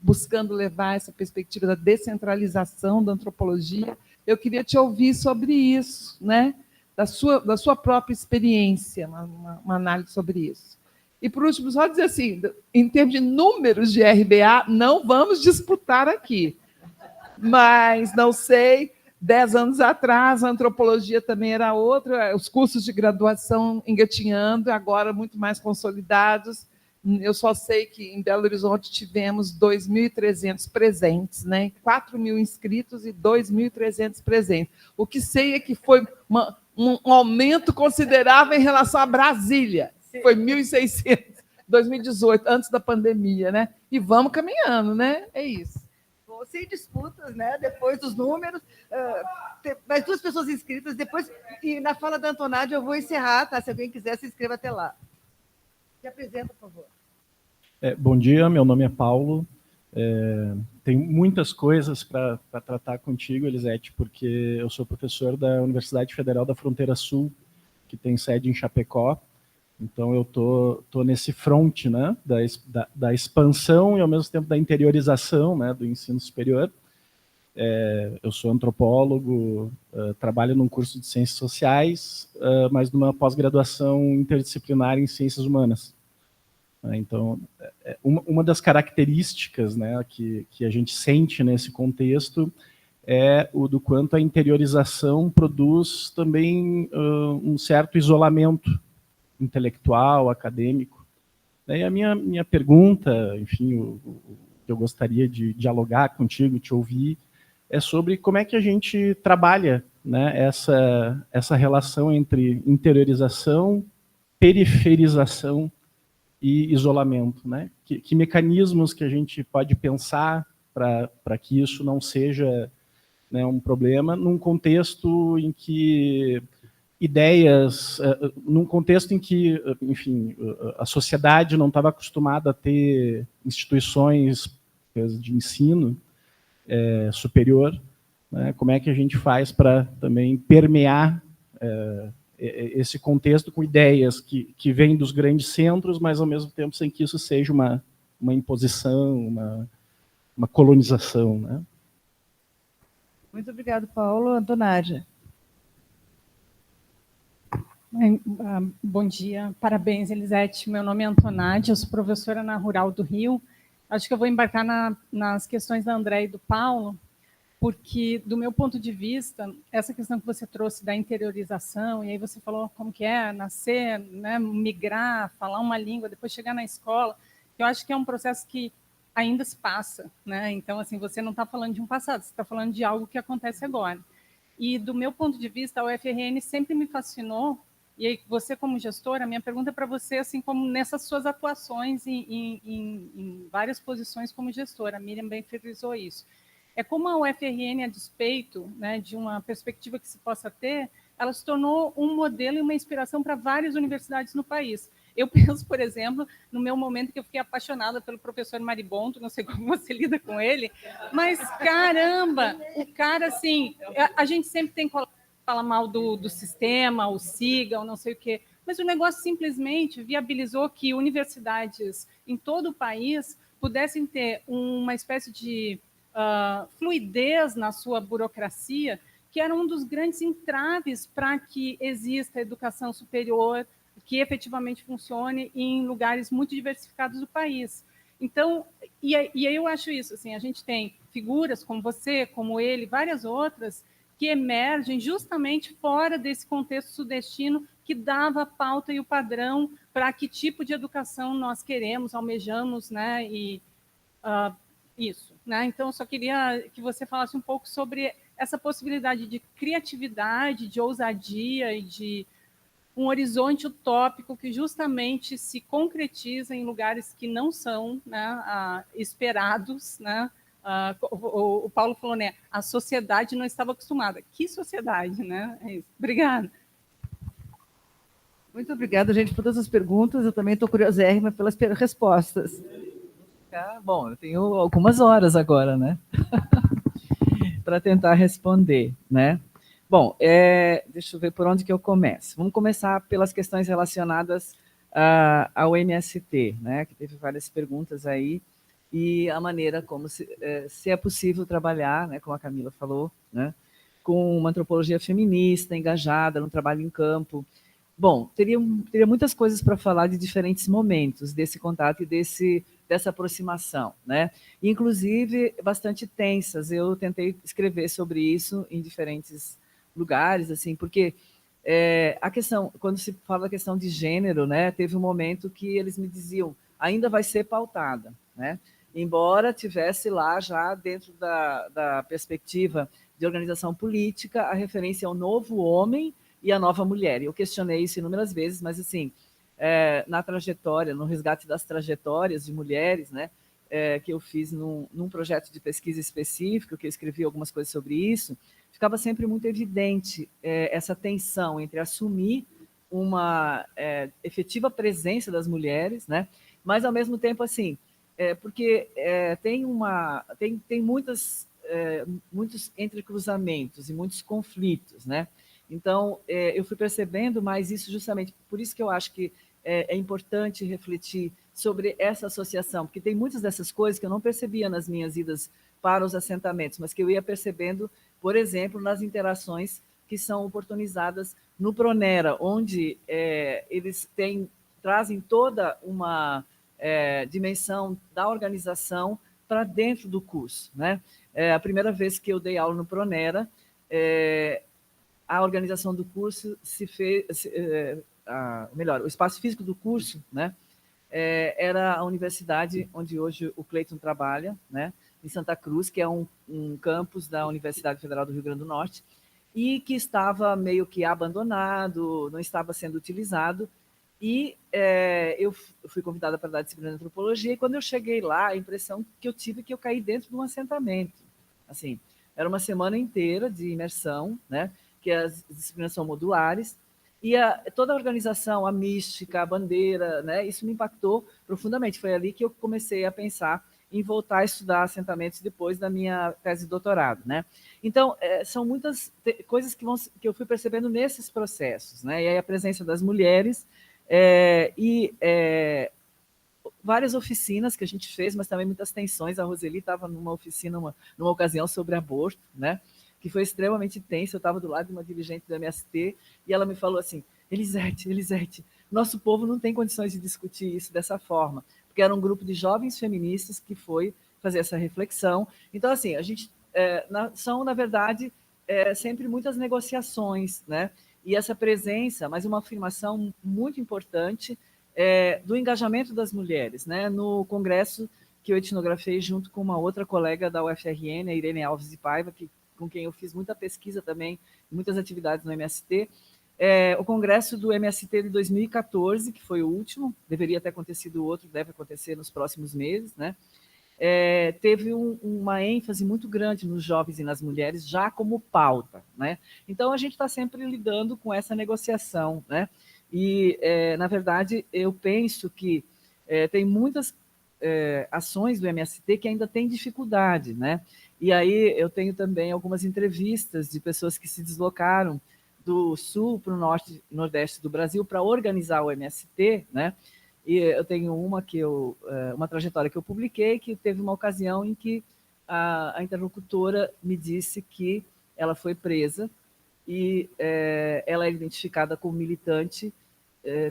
buscando levar essa perspectiva da descentralização da antropologia. Eu queria te ouvir sobre isso, né? da sua própria experiência, uma análise sobre isso. E, por último, só dizer assim, em termos de números de RBA, não vamos disputar aqui. Mas, não sei, 10 anos atrás, a antropologia também era outra, os cursos de graduação engatinhando, agora muito mais consolidados, Eu só sei que em Belo Horizonte tivemos 2.300 presentes, né? 4.000 inscritos e 2.300 presentes. O que sei é que foi um aumento considerável em relação a Brasília. Foi 1.600, 2018, antes da pandemia, né? E vamos caminhando, né? É isso. Sem disputas, né? Depois dos números, mais 2 pessoas inscritas, depois, e na fala da Antonádia eu vou encerrar, tá? Se alguém quiser, se inscreva até lá. Se apresenta, por favor. Bom dia, meu nome é Paulo. Tenho muitas coisas para tratar contigo, Elisete, porque eu sou professor da Universidade Federal da Fronteira Sul, que tem sede em Chapecó. Então, eu tô nesse front, né, da expansão e, ao mesmo tempo, da interiorização, né, do ensino superior. Eu sou antropólogo, trabalho num curso de Ciências Sociais, mas numa pós-graduação interdisciplinar em Ciências Humanas. Então, uma das características, né, que a gente sente nesse contexto é o do quanto a interiorização produz também um certo isolamento intelectual, acadêmico. Daí a minha pergunta, enfim, o que eu gostaria de dialogar contigo, te ouvir, é sobre como é que a gente trabalha, né, essa relação entre interiorização, periferização e isolamento, né? Que mecanismos que a gente pode pensar para que isso não seja, né, um problema num contexto em que ideias, num contexto em que, enfim, a sociedade não estava acostumada a ter instituições de ensino superior, né? Como é que a gente faz para também permear esse contexto com ideias que vêm dos grandes centros, mas ao mesmo tempo sem que isso seja uma imposição, uma colonização, né? Muito obrigado, Paulo. Antonádia. Bom dia, parabéns, Elisete. Meu nome é Antonádia, eu sou professora na Rural do Rio. Acho que eu vou embarcar nas questões da André e do Paulo, porque, do meu ponto de vista, essa questão que você trouxe da interiorização, e aí você falou como que é nascer, né, migrar, falar uma língua, depois chegar na escola, eu acho que é um processo que ainda se passa, né? Então, assim, você não está falando de um passado, você está falando de algo que acontece agora. E, do meu ponto de vista, a UFRN sempre me fascinou, e aí você, como gestora, a minha pergunta é para você, assim, como nessas suas atuações em várias posições como gestora, a Miriam bem frisou isso. É como a UFRN, a despeito, né, de uma perspectiva que se possa ter, ela se tornou um modelo e uma inspiração para várias universidades no país. Eu penso, por exemplo, no meu momento que eu fiquei apaixonada pelo professor Maribondo, não sei como você lida com ele, mas, caramba, o cara, assim, a gente sempre tem que falar mal do sistema, o SIGA, ou não sei o quê, mas o negócio simplesmente viabilizou que universidades em todo o país pudessem ter uma espécie de fluidez na sua burocracia, que era um dos grandes entraves para que exista educação superior, que efetivamente funcione em lugares muito diversificados do país. Então, e aí eu acho isso, assim, a gente tem figuras como você, como ele, várias outras, que emergem justamente fora desse contexto sudestino que dava a pauta e o padrão para que tipo de educação nós queremos, almejamos, né, e isso, né? Então, eu só queria que você falasse um pouco sobre essa possibilidade de criatividade, de ousadia e de um horizonte utópico que justamente se concretiza em lugares que não são, né, esperados, né? O Paulo falou, né? A sociedade não estava acostumada. Que sociedade, né? É isso. Obrigada. Muito obrigada, gente, por todas as perguntas. Eu também estou curiosérrima pelas respostas. Bom, eu tenho algumas horas agora, né? Para tentar responder, né? Bom, deixa eu ver por onde que eu começo. Vamos começar pelas questões relacionadas ao MST, né? Que teve várias perguntas aí, e a maneira como se é possível trabalhar, né, como a Camila falou, né, com uma antropologia feminista, engajada no trabalho em campo. Bom, teria muitas coisas para falar de diferentes momentos desse contato e dessa aproximação, né? Inclusive bastante tensas. Eu tentei escrever sobre isso em diferentes lugares, assim, porque a questão, quando se fala da questão de gênero, né, teve um momento que eles me diziam: ainda vai ser pautada, né? Embora tivesse lá já dentro da perspectiva de organização política a referência ao novo homem e à nova mulher. Eu questionei isso inúmeras vezes, mas assim, na trajetória, no resgate das trajetórias de mulheres, né, que eu fiz num projeto de pesquisa específico, que eu escrevi algumas coisas sobre isso, ficava sempre muito evidente essa tensão entre assumir uma efetiva presença das mulheres, né, mas ao mesmo tempo assim, porque tem muitos entrecruzamentos e muitos conflitos, né? Então, eu fui percebendo mais isso justamente, por isso que eu acho que é importante refletir sobre essa associação, porque tem muitas dessas coisas que eu não percebia nas minhas idas para os assentamentos, mas que eu ia percebendo, por exemplo, nas interações que são oportunizadas no Pronera, onde eles trazem toda uma dimensão da organização para dentro do curso, né? A primeira vez que eu dei aula no Pronera, a organização do curso se fez, melhor, o espaço físico do curso, né? Era a universidade onde hoje o Cleiton trabalha, né? Em Santa Cruz, que é um campus da Universidade Federal do Rio Grande do Norte, e que estava meio que abandonado, não estava sendo utilizado. E eu fui convidada para dar disciplina de antropologia, e quando eu cheguei lá, a impressão que eu tive é que eu caí dentro de um assentamento. Assim, era uma semana inteira de imersão, né, que as disciplinas são modulares, e toda a organização, a mística, a bandeira, né, isso me impactou profundamente. Foi ali que eu comecei a pensar em voltar a estudar assentamentos depois da minha tese de doutorado, né? Então, são muitas coisas que eu fui percebendo nesses processos, né? E aí a presença das mulheres, várias oficinas que a gente fez, mas também muitas tensões. A Roseli estava numa oficina, numa ocasião, sobre aborto, né? Que foi extremamente tenso. Eu estava do lado de uma dirigente do MST e ela me falou assim: Elisete, nosso povo não tem condições de discutir isso dessa forma, porque era um grupo de jovens feministas que foi fazer essa reflexão. Então, assim, a gente são, na verdade, sempre muitas negociações, né? E essa presença, mas uma afirmação muito importante do engajamento das mulheres, né? No congresso que eu etnografei junto com uma outra colega da UFRN, a Irene Alves de Paiva, com quem eu fiz muita pesquisa também, muitas atividades no MST, o congresso do MST de 2014, que foi o último, deveria ter acontecido outro, deve acontecer nos próximos meses, né? Teve uma ênfase muito grande nos jovens e nas mulheres, já como pauta, né? Então, a gente está sempre lidando com essa negociação, né? E, na verdade, eu penso que tem muitas ações do MST que ainda têm dificuldade, né? E aí eu tenho também algumas entrevistas de pessoas que se deslocaram do sul para o norte e nordeste do Brasil para organizar o MST, né? E eu tenho uma trajetória que eu publiquei, que teve uma ocasião em que a interlocutora me disse que ela foi presa e ela é identificada como militante,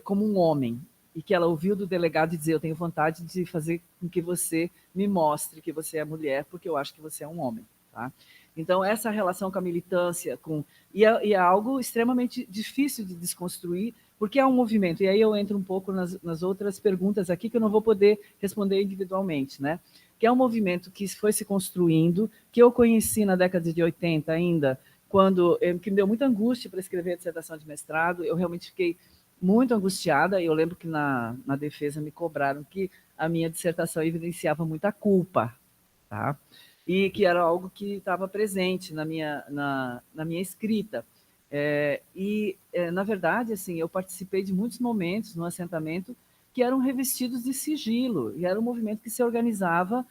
como um homem, e que ela ouviu do delegado dizer: eu tenho vontade de fazer com que você me mostre que você é mulher, porque eu acho que você é um homem. Tá? Então, essa relação com a militância, e é algo extremamente difícil de desconstruir, porque é um movimento, e aí eu entro um pouco nas outras perguntas aqui, que eu não vou poder responder individualmente, né? Que é um movimento que foi se construindo, que eu conheci na década de 80 ainda, que me deu muita angústia para escrever a dissertação de mestrado. Eu realmente fiquei muito angustiada, e eu lembro que na defesa me cobraram que a minha dissertação evidenciava muita culpa, tá? E que era algo que estava presente na minha escrita. Na verdade, assim, eu participei de muitos momentos no assentamento que eram revestidos de sigilo, e era um movimento que se organizava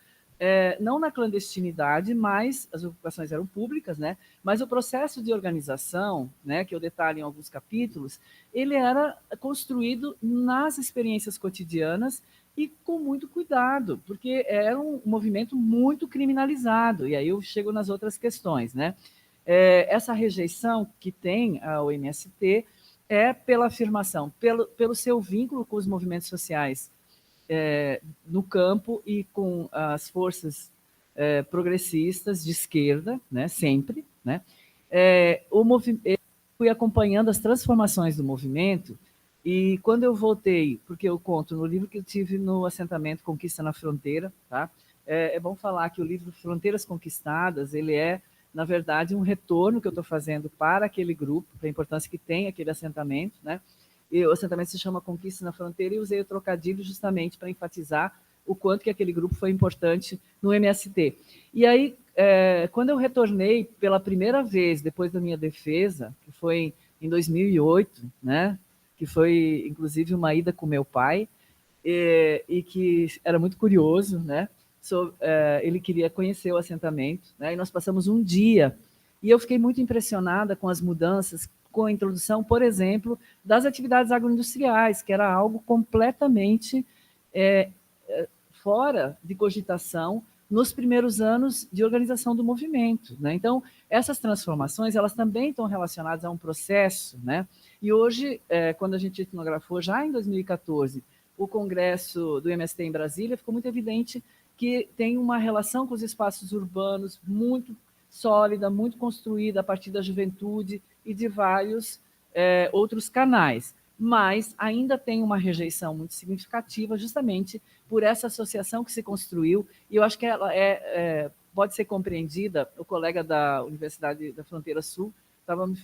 não na clandestinidade, mas as ocupações eram públicas, né? Mas o processo de organização, né, que eu detalho em alguns capítulos, ele era construído nas experiências cotidianas e com muito cuidado, porque era um movimento muito criminalizado, e aí eu chego nas outras questões, né? Essa rejeição que tem ao MST é pela afirmação, pelo seu vínculo com os movimentos sociais no campo e com as forças progressistas de esquerda, né, sempre, né? Eu fui acompanhando as transformações do movimento E quando eu voltei, porque eu conto no livro que eu tive no assentamento Conquista na Fronteira, tá? É bom falar que o livro Fronteiras Conquistadas, ele é, na verdade, um retorno que eu estou fazendo para aquele grupo, para a importância que tem aquele assentamento, né? E o assentamento se chama Conquista na Fronteira e usei o trocadilho justamente para enfatizar o quanto que aquele grupo foi importante no MST. E aí, quando eu retornei pela primeira vez, depois da minha defesa, que foi em 2008, né? Que foi, inclusive, uma ida com meu pai, e que era muito curioso, né? Ele queria conhecer o assentamento, né? E nós passamos um dia, e eu fiquei muito impressionada com as mudanças, com a introdução, por exemplo, das atividades agroindustriais, que era algo completamente fora de cogitação nos primeiros anos de organização do movimento, né? Então, essas transformações, elas também estão relacionadas a um processo, né? E hoje, quando a gente etnografou, já em 2014, o congresso do MST em Brasília, ficou muito evidente que tem uma relação com os espaços urbanos muito sólida, muito construída a partir da juventude e de vários outros canais, mas ainda tem uma rejeição muito significativa justamente por essa associação que se construiu, e eu acho que ela pode ser compreendida. O colega da Universidade da Fronteira Sul estava me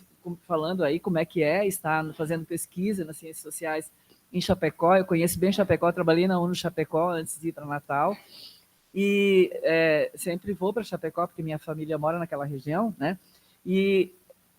falando aí como é que está fazendo pesquisa nas ciências sociais em Chapecó. Eu conheço bem Chapecó, trabalhei na ONU Chapecó antes de ir para Natal, e sempre vou para Chapecó porque minha família mora naquela região, né? E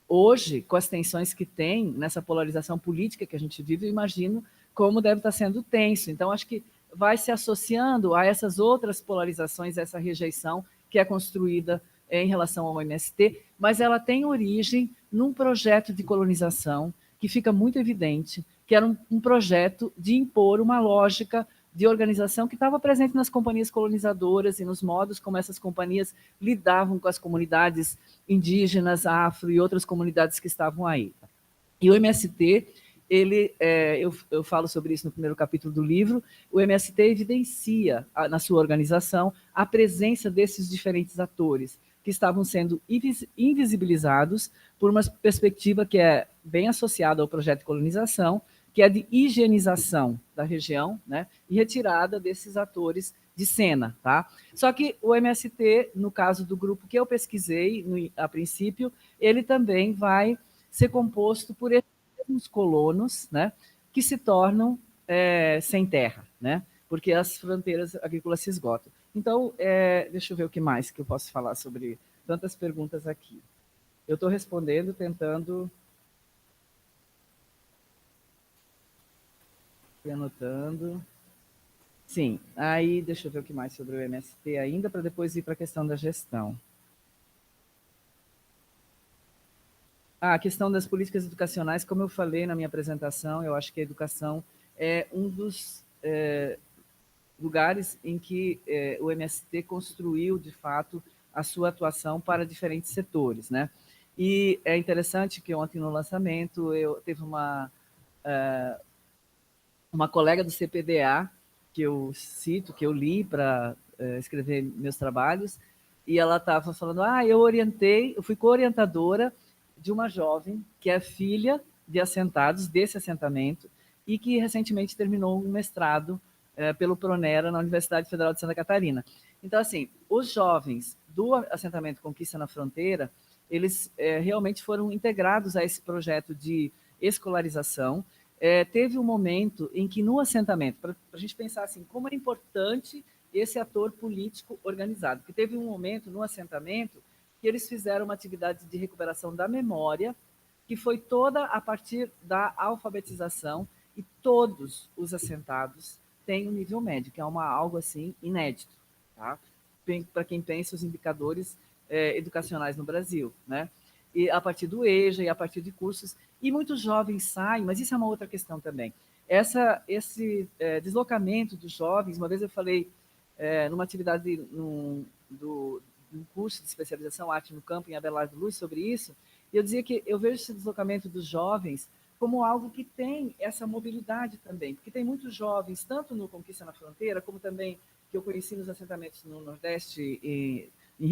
hoje, com as tensões que tem nessa polarização política que a gente vive, eu imagino como deve estar sendo tenso. Então, acho que vai se associando a essas outras polarizações, essa rejeição que é construída em relação ao MST, mas ela tem origem num projeto de colonização que fica muito evidente, que era um projeto de impor uma lógica de organização que estava presente nas companhias colonizadoras e nos modos como essas companhias lidavam com as comunidades indígenas, afro e outras comunidades que estavam aí. E o MST, eu falo sobre isso no primeiro capítulo do livro, o MST evidencia na sua organização a presença desses diferentes atores que estavam sendo invisibilizados por uma perspectiva que é bem associada ao projeto de colonização, que é de higienização da região, né, e retirada desses atores de cena. Tá? Só que o MST, no caso do grupo que eu pesquisei, a princípio, ele também vai ser composto por esses mesmos colonos, né, que se tornam sem terra, né, porque as fronteiras agrícolas se esgotam. Então, deixa eu ver o que mais que eu posso falar sobre tantas perguntas aqui. Eu estou respondendo, tentando... anotando. Sim, aí deixa eu ver o que mais sobre o MST ainda, para depois ir para a questão da gestão. A questão das políticas educacionais, como eu falei na minha apresentação, eu acho que a educação é um dos lugares em que o MST construiu, de fato, a sua atuação para diferentes setores, né? E é interessante que ontem, no lançamento, teve uma colega do CPDA, que eu cito, que eu li para escrever meus trabalhos, e ela estava falando, eu fui co-orientadora de uma jovem que é filha de assentados desse assentamento e que recentemente terminou um mestrado pelo Pronera na Universidade Federal de Santa Catarina. Então, assim, os jovens do assentamento Conquista na Fronteira, eles realmente foram integrados a esse projeto de escolarização. Teve um momento em que no assentamento, para a gente pensar assim, como é importante esse ator político organizado, porque teve um momento no assentamento que eles fizeram uma atividade de recuperação da memória, que foi toda a partir da alfabetização, e todos os assentados têm um nível médio, que é algo assim inédito, tá? Para quem pensa os indicadores educacionais no Brasil, né? E a partir do EJA e a partir de cursos, e muitos jovens saem, mas isso é uma outra questão também. Esse deslocamento dos jovens, uma vez eu falei numa atividade num curso de especialização Arte no Campo em Abelardo Luz sobre isso, e eu dizia que eu vejo esse deslocamento dos jovens como algo que tem essa mobilidade também, porque tem muitos jovens, tanto no Conquista na Fronteira, como também que eu conheci nos assentamentos no Nordeste e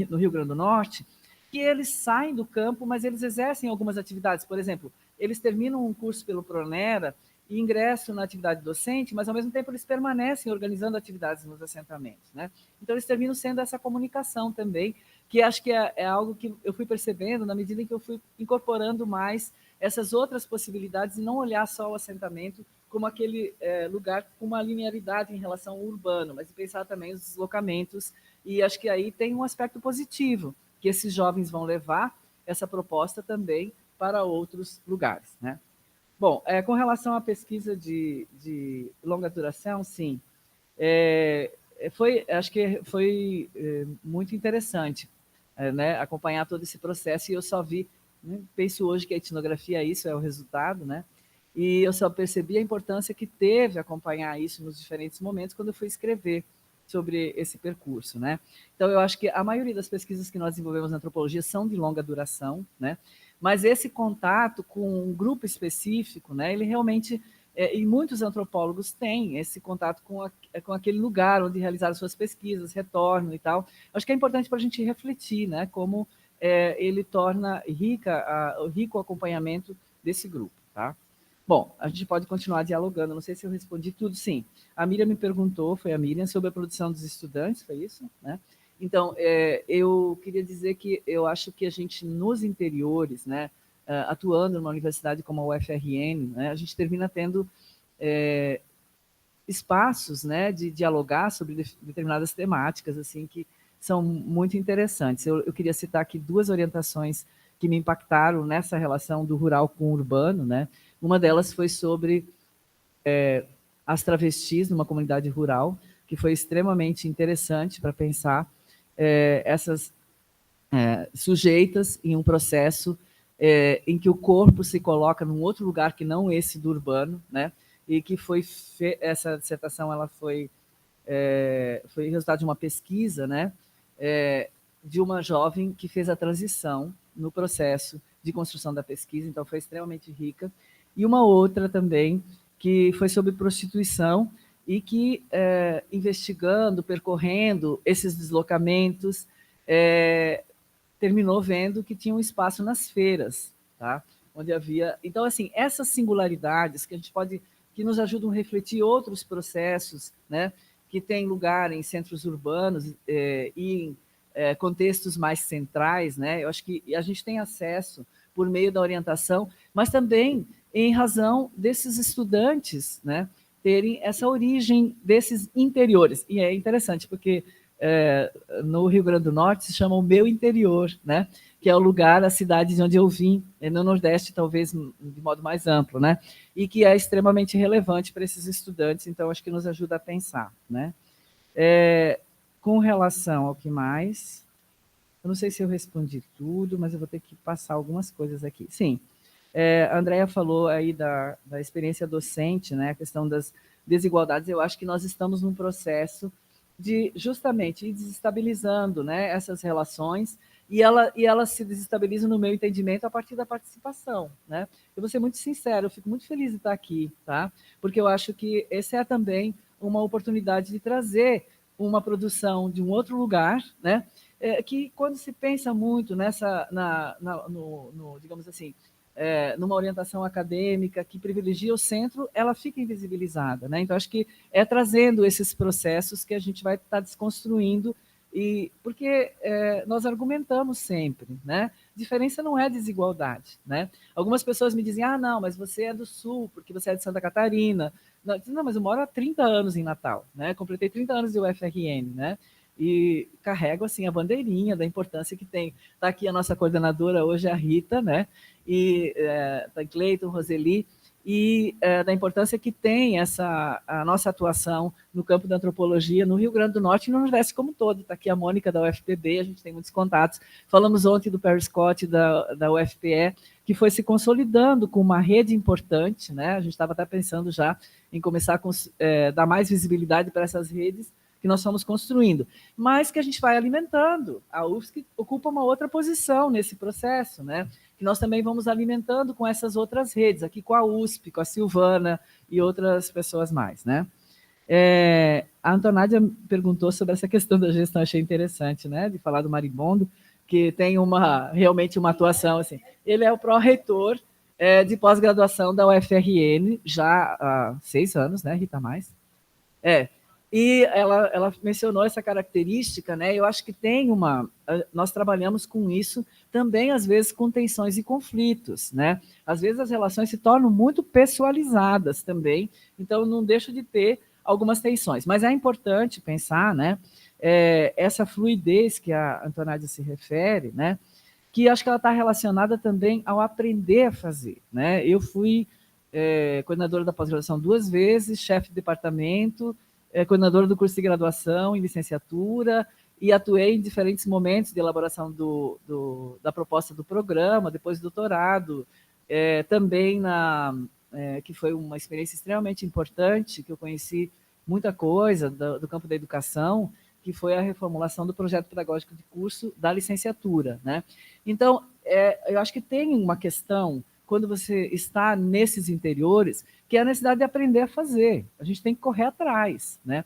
no Rio Grande do Norte, que eles saem do campo, mas eles exercem algumas atividades. Por exemplo, eles terminam um curso pelo Pronera e ingresso na atividade docente, mas, ao mesmo tempo, eles permanecem organizando atividades nos assentamentos, né? Então, eles terminam sendo essa comunicação também, que acho que é algo que eu fui percebendo na medida em que eu fui incorporando mais essas outras possibilidades e não olhar só o assentamento como aquele lugar com uma linearidade em relação ao urbano, mas pensar também os deslocamentos, e acho que aí tem um aspecto positivo, que esses jovens vão levar essa proposta também para outros lugares, né? Bom, com relação à pesquisa de longa duração, sim, acho que foi muito interessante, né, acompanhar todo esse processo, e eu só vi, né, penso hoje que a etnografia isso é o resultado, né, e eu só percebi a importância que teve acompanhar isso nos diferentes momentos quando eu fui escrever sobre esse percurso, né. Então, eu acho que a maioria das pesquisas que nós desenvolvemos na antropologia são de longa duração, né, mas esse contato com um grupo específico, né, ele realmente, e muitos antropólogos têm esse contato com aquele lugar onde realizaram suas pesquisas, retornam e tal. Acho que é importante para a gente refletir, né, como ele torna rico o acompanhamento desse grupo, tá? Bom, a gente pode continuar dialogando, não sei se eu respondi tudo, sim. A Miriam me perguntou, foi a Miriam, sobre a produção dos estudantes, foi isso, né? Então, eu queria dizer que eu acho que a gente, nos interiores, né, atuando numa universidade como a UFRN, né, a gente termina tendo espaços, né, de dialogar sobre determinadas temáticas, assim, que são muito interessantes. Eu queria citar aqui 2 orientações que me impactaram nessa relação do rural com o urbano, né? Uma delas foi sobre as travestis numa comunidade rural, que foi extremamente interessante para pensar essas sujeitas em um processo em que o corpo se coloca num outro lugar que não esse do urbano, né? E que essa dissertação ela foi resultado de uma pesquisa, né? De uma jovem que fez a transição no processo de construção da pesquisa, então foi extremamente rica. E uma outra também que foi sobre prostituição e que, investigando, percorrendo esses deslocamentos, terminou vendo que tinha um espaço nas feiras, tá? Onde havia... Então, assim, essas singularidades que nos ajudam a refletir outros processos, né, que têm lugar em centros urbanos e em contextos mais centrais, né? Eu acho que a gente tem acesso por meio da orientação, mas também em razão desses estudantes, né, terem essa origem desses interiores. E é interessante, porque no Rio Grande do Norte se chama o meu interior, né, que é o lugar, a cidade de onde eu vim, no Nordeste talvez de modo mais amplo, né, e que é extremamente relevante para esses estudantes, então acho que nos ajuda a pensar, né. Com relação ao que mais, eu não sei se eu respondi tudo, mas eu vou ter que passar algumas coisas aqui. Sim, a Andrea falou aí da experiência docente, né, a questão das desigualdades. Eu acho que nós estamos num processo de justamente ir desestabilizando, né, essas relações, e elas se desestabilizam, no meu entendimento, a partir da participação, né. Eu vou ser muito sincero, eu fico muito feliz de estar aqui, tá? Porque eu acho que esse é também uma oportunidade de trazer uma produção de um outro lugar, né, que quando se pensa muito digamos assim, numa orientação acadêmica que privilegia o centro, ela fica invisibilizada, né? Então, acho que é trazendo esses processos que a gente vai estar desconstruindo, porque nós argumentamos sempre, né? Diferença não é desigualdade, né? Algumas pessoas me dizem, não, mas você é do Sul, porque você é de Santa Catarina. Não, mas eu moro há 30 anos em Natal, né? Completei 30 anos de UFRN, né? E carrego, assim, a bandeirinha da importância que tem. Está aqui a nossa coordenadora hoje, a Rita, né? E está Cleiton, Roseli, e da importância que tem a nossa atuação no campo da antropologia no Rio Grande do Norte e no Nordeste como um todo. Está aqui a Mônica da UFPB, a gente tem muitos contatos. Falamos ontem do Perry Scott da UFPE, que foi se consolidando com uma rede importante, né? A gente estava até pensando já em começar a dar mais visibilidade para essas redes que nós estamos construindo, mas que a gente vai alimentando. A UFSC ocupa uma outra posição nesse processo, né? Que nós também vamos alimentando com essas outras redes, aqui com a USP, com a Silvana e outras pessoas mais, né? A Antonádia perguntou sobre essa questão da gestão, achei interessante, né? De falar do Maribondo, que tem realmente uma atuação, assim. Ele é o pró-reitor de pós-graduação da UFRN, já há 6 anos, né, Rita, mais? E ela mencionou essa característica, né? Eu acho que nós trabalhamos com isso também, às vezes, com tensões e conflitos, né? Às vezes as relações se tornam muito pessoalizadas também, então não deixa de ter algumas tensões. Mas é importante pensar, né? Essa fluidez que a Antonádia se refere, né? Que acho que ela está relacionada também ao aprender a fazer, né? Eu fui coordenadora da pós-graduação 2 vezes, chefe de departamento, coordenadora do curso de graduação e licenciatura, e atuei em diferentes momentos de elaboração da proposta do programa, depois do doutorado, também que foi uma experiência extremamente importante, que eu conheci muita coisa do campo da educação, que foi a reformulação do projeto pedagógico de curso da licenciatura, né? Então, eu acho que tem uma questão, quando você está nesses interiores, que é a necessidade de aprender a fazer. A gente tem que correr atrás, né?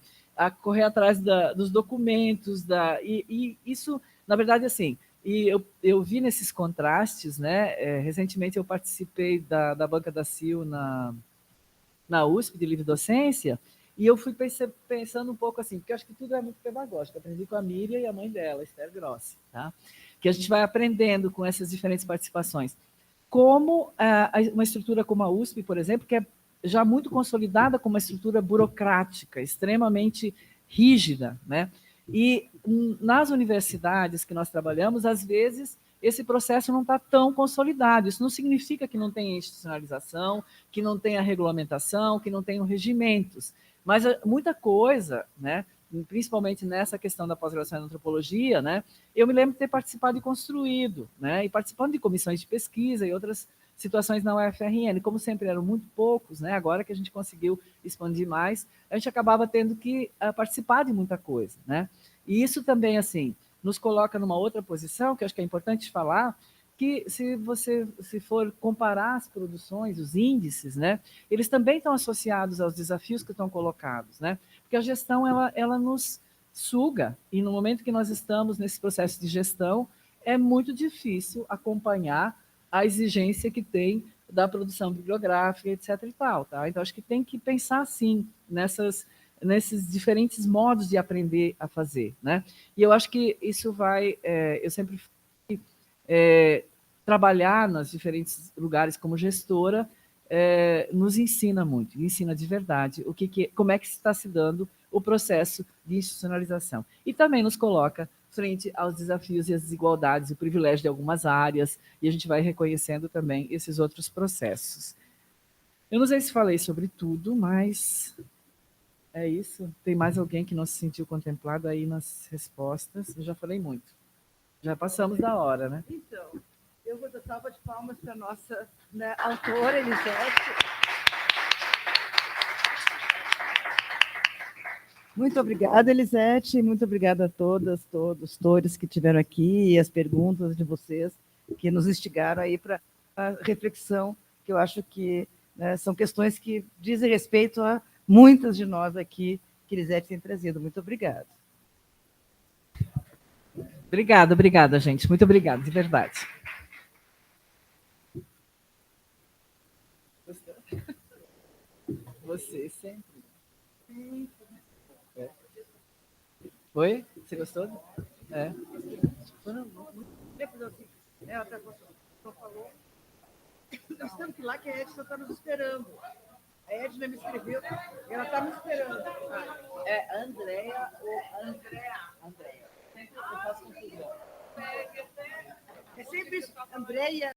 Correr atrás dos documentos, e isso, na verdade, assim, e eu vi nesses contrastes, né? Recentemente eu participei da banca da CIL na USP de livre docência, e eu fui pensando um pouco assim, porque eu acho que tudo é muito pedagógico. Eu aprendi com a Miriam e a mãe dela, Esther Grossi, tá? Que a gente vai aprendendo com essas diferentes participações. Como uma estrutura como a USP, por exemplo, que é já muito consolidada como uma estrutura burocrática, extremamente rígida, né? E nas universidades que nós trabalhamos, às vezes, esse processo não está tão consolidado. Isso não significa que não tenha institucionalização, que não tenha regulamentação, que não tenham regimentos. Mas muita coisa, né? Principalmente nessa questão da pós-graduação em antropologia, né? Eu me lembro de ter participado e construído, né? E participando de comissões de pesquisa e outras situações na UFRN. Como sempre eram muito poucos, né? Agora que a gente conseguiu expandir mais, a gente acabava tendo que participar de muita coisa, né? E isso também, assim, nos coloca numa outra posição, que eu acho que é importante falar, que se for comparar as produções, os índices, né, eles também estão associados aos desafios que estão colocados, né? Porque a gestão ela nos suga, e no momento que nós estamos nesse processo de gestão, é muito difícil acompanhar a exigência que tem da produção bibliográfica, etc. e tal, tá? Então acho que tem que pensar assim nesses diferentes modos de aprender a fazer, né? E eu acho que isso eu sempre trabalhar nos diferentes lugares como gestora nos ensina muito, ensina de verdade como é que está se dando o processo de institucionalização. E também nos coloca frente aos desafios e às desigualdades e o privilégio de algumas áreas, e a gente vai reconhecendo também esses outros processos. Eu não sei se falei sobre tudo, mas é isso. Tem mais alguém que não se sentiu contemplado aí nas respostas? Eu já falei muito. Já passamos da hora, né? Então, eu vou dar salva de palmas para a nossa, né, autora, Elisete. Muito obrigada, Elisete. Muito obrigada a todas, todos que estiveram aqui e as perguntas de vocês que nos instigaram aí para a reflexão, que eu acho que, né, são questões que dizem respeito a muitas de nós aqui que Elisete tem trazido. Muito obrigada. Obrigada, gente. Muito obrigada, de verdade. Gostou? Você sempre. Oi? Você gostou? É. Ela falou. Nós temos que ir lá que a Edson está nos esperando. A Edna me escreveu, ela está me esperando. É Andréia ou Andréa? Andréia. Sempre eu faço confusão. É sempre isso, Andréia.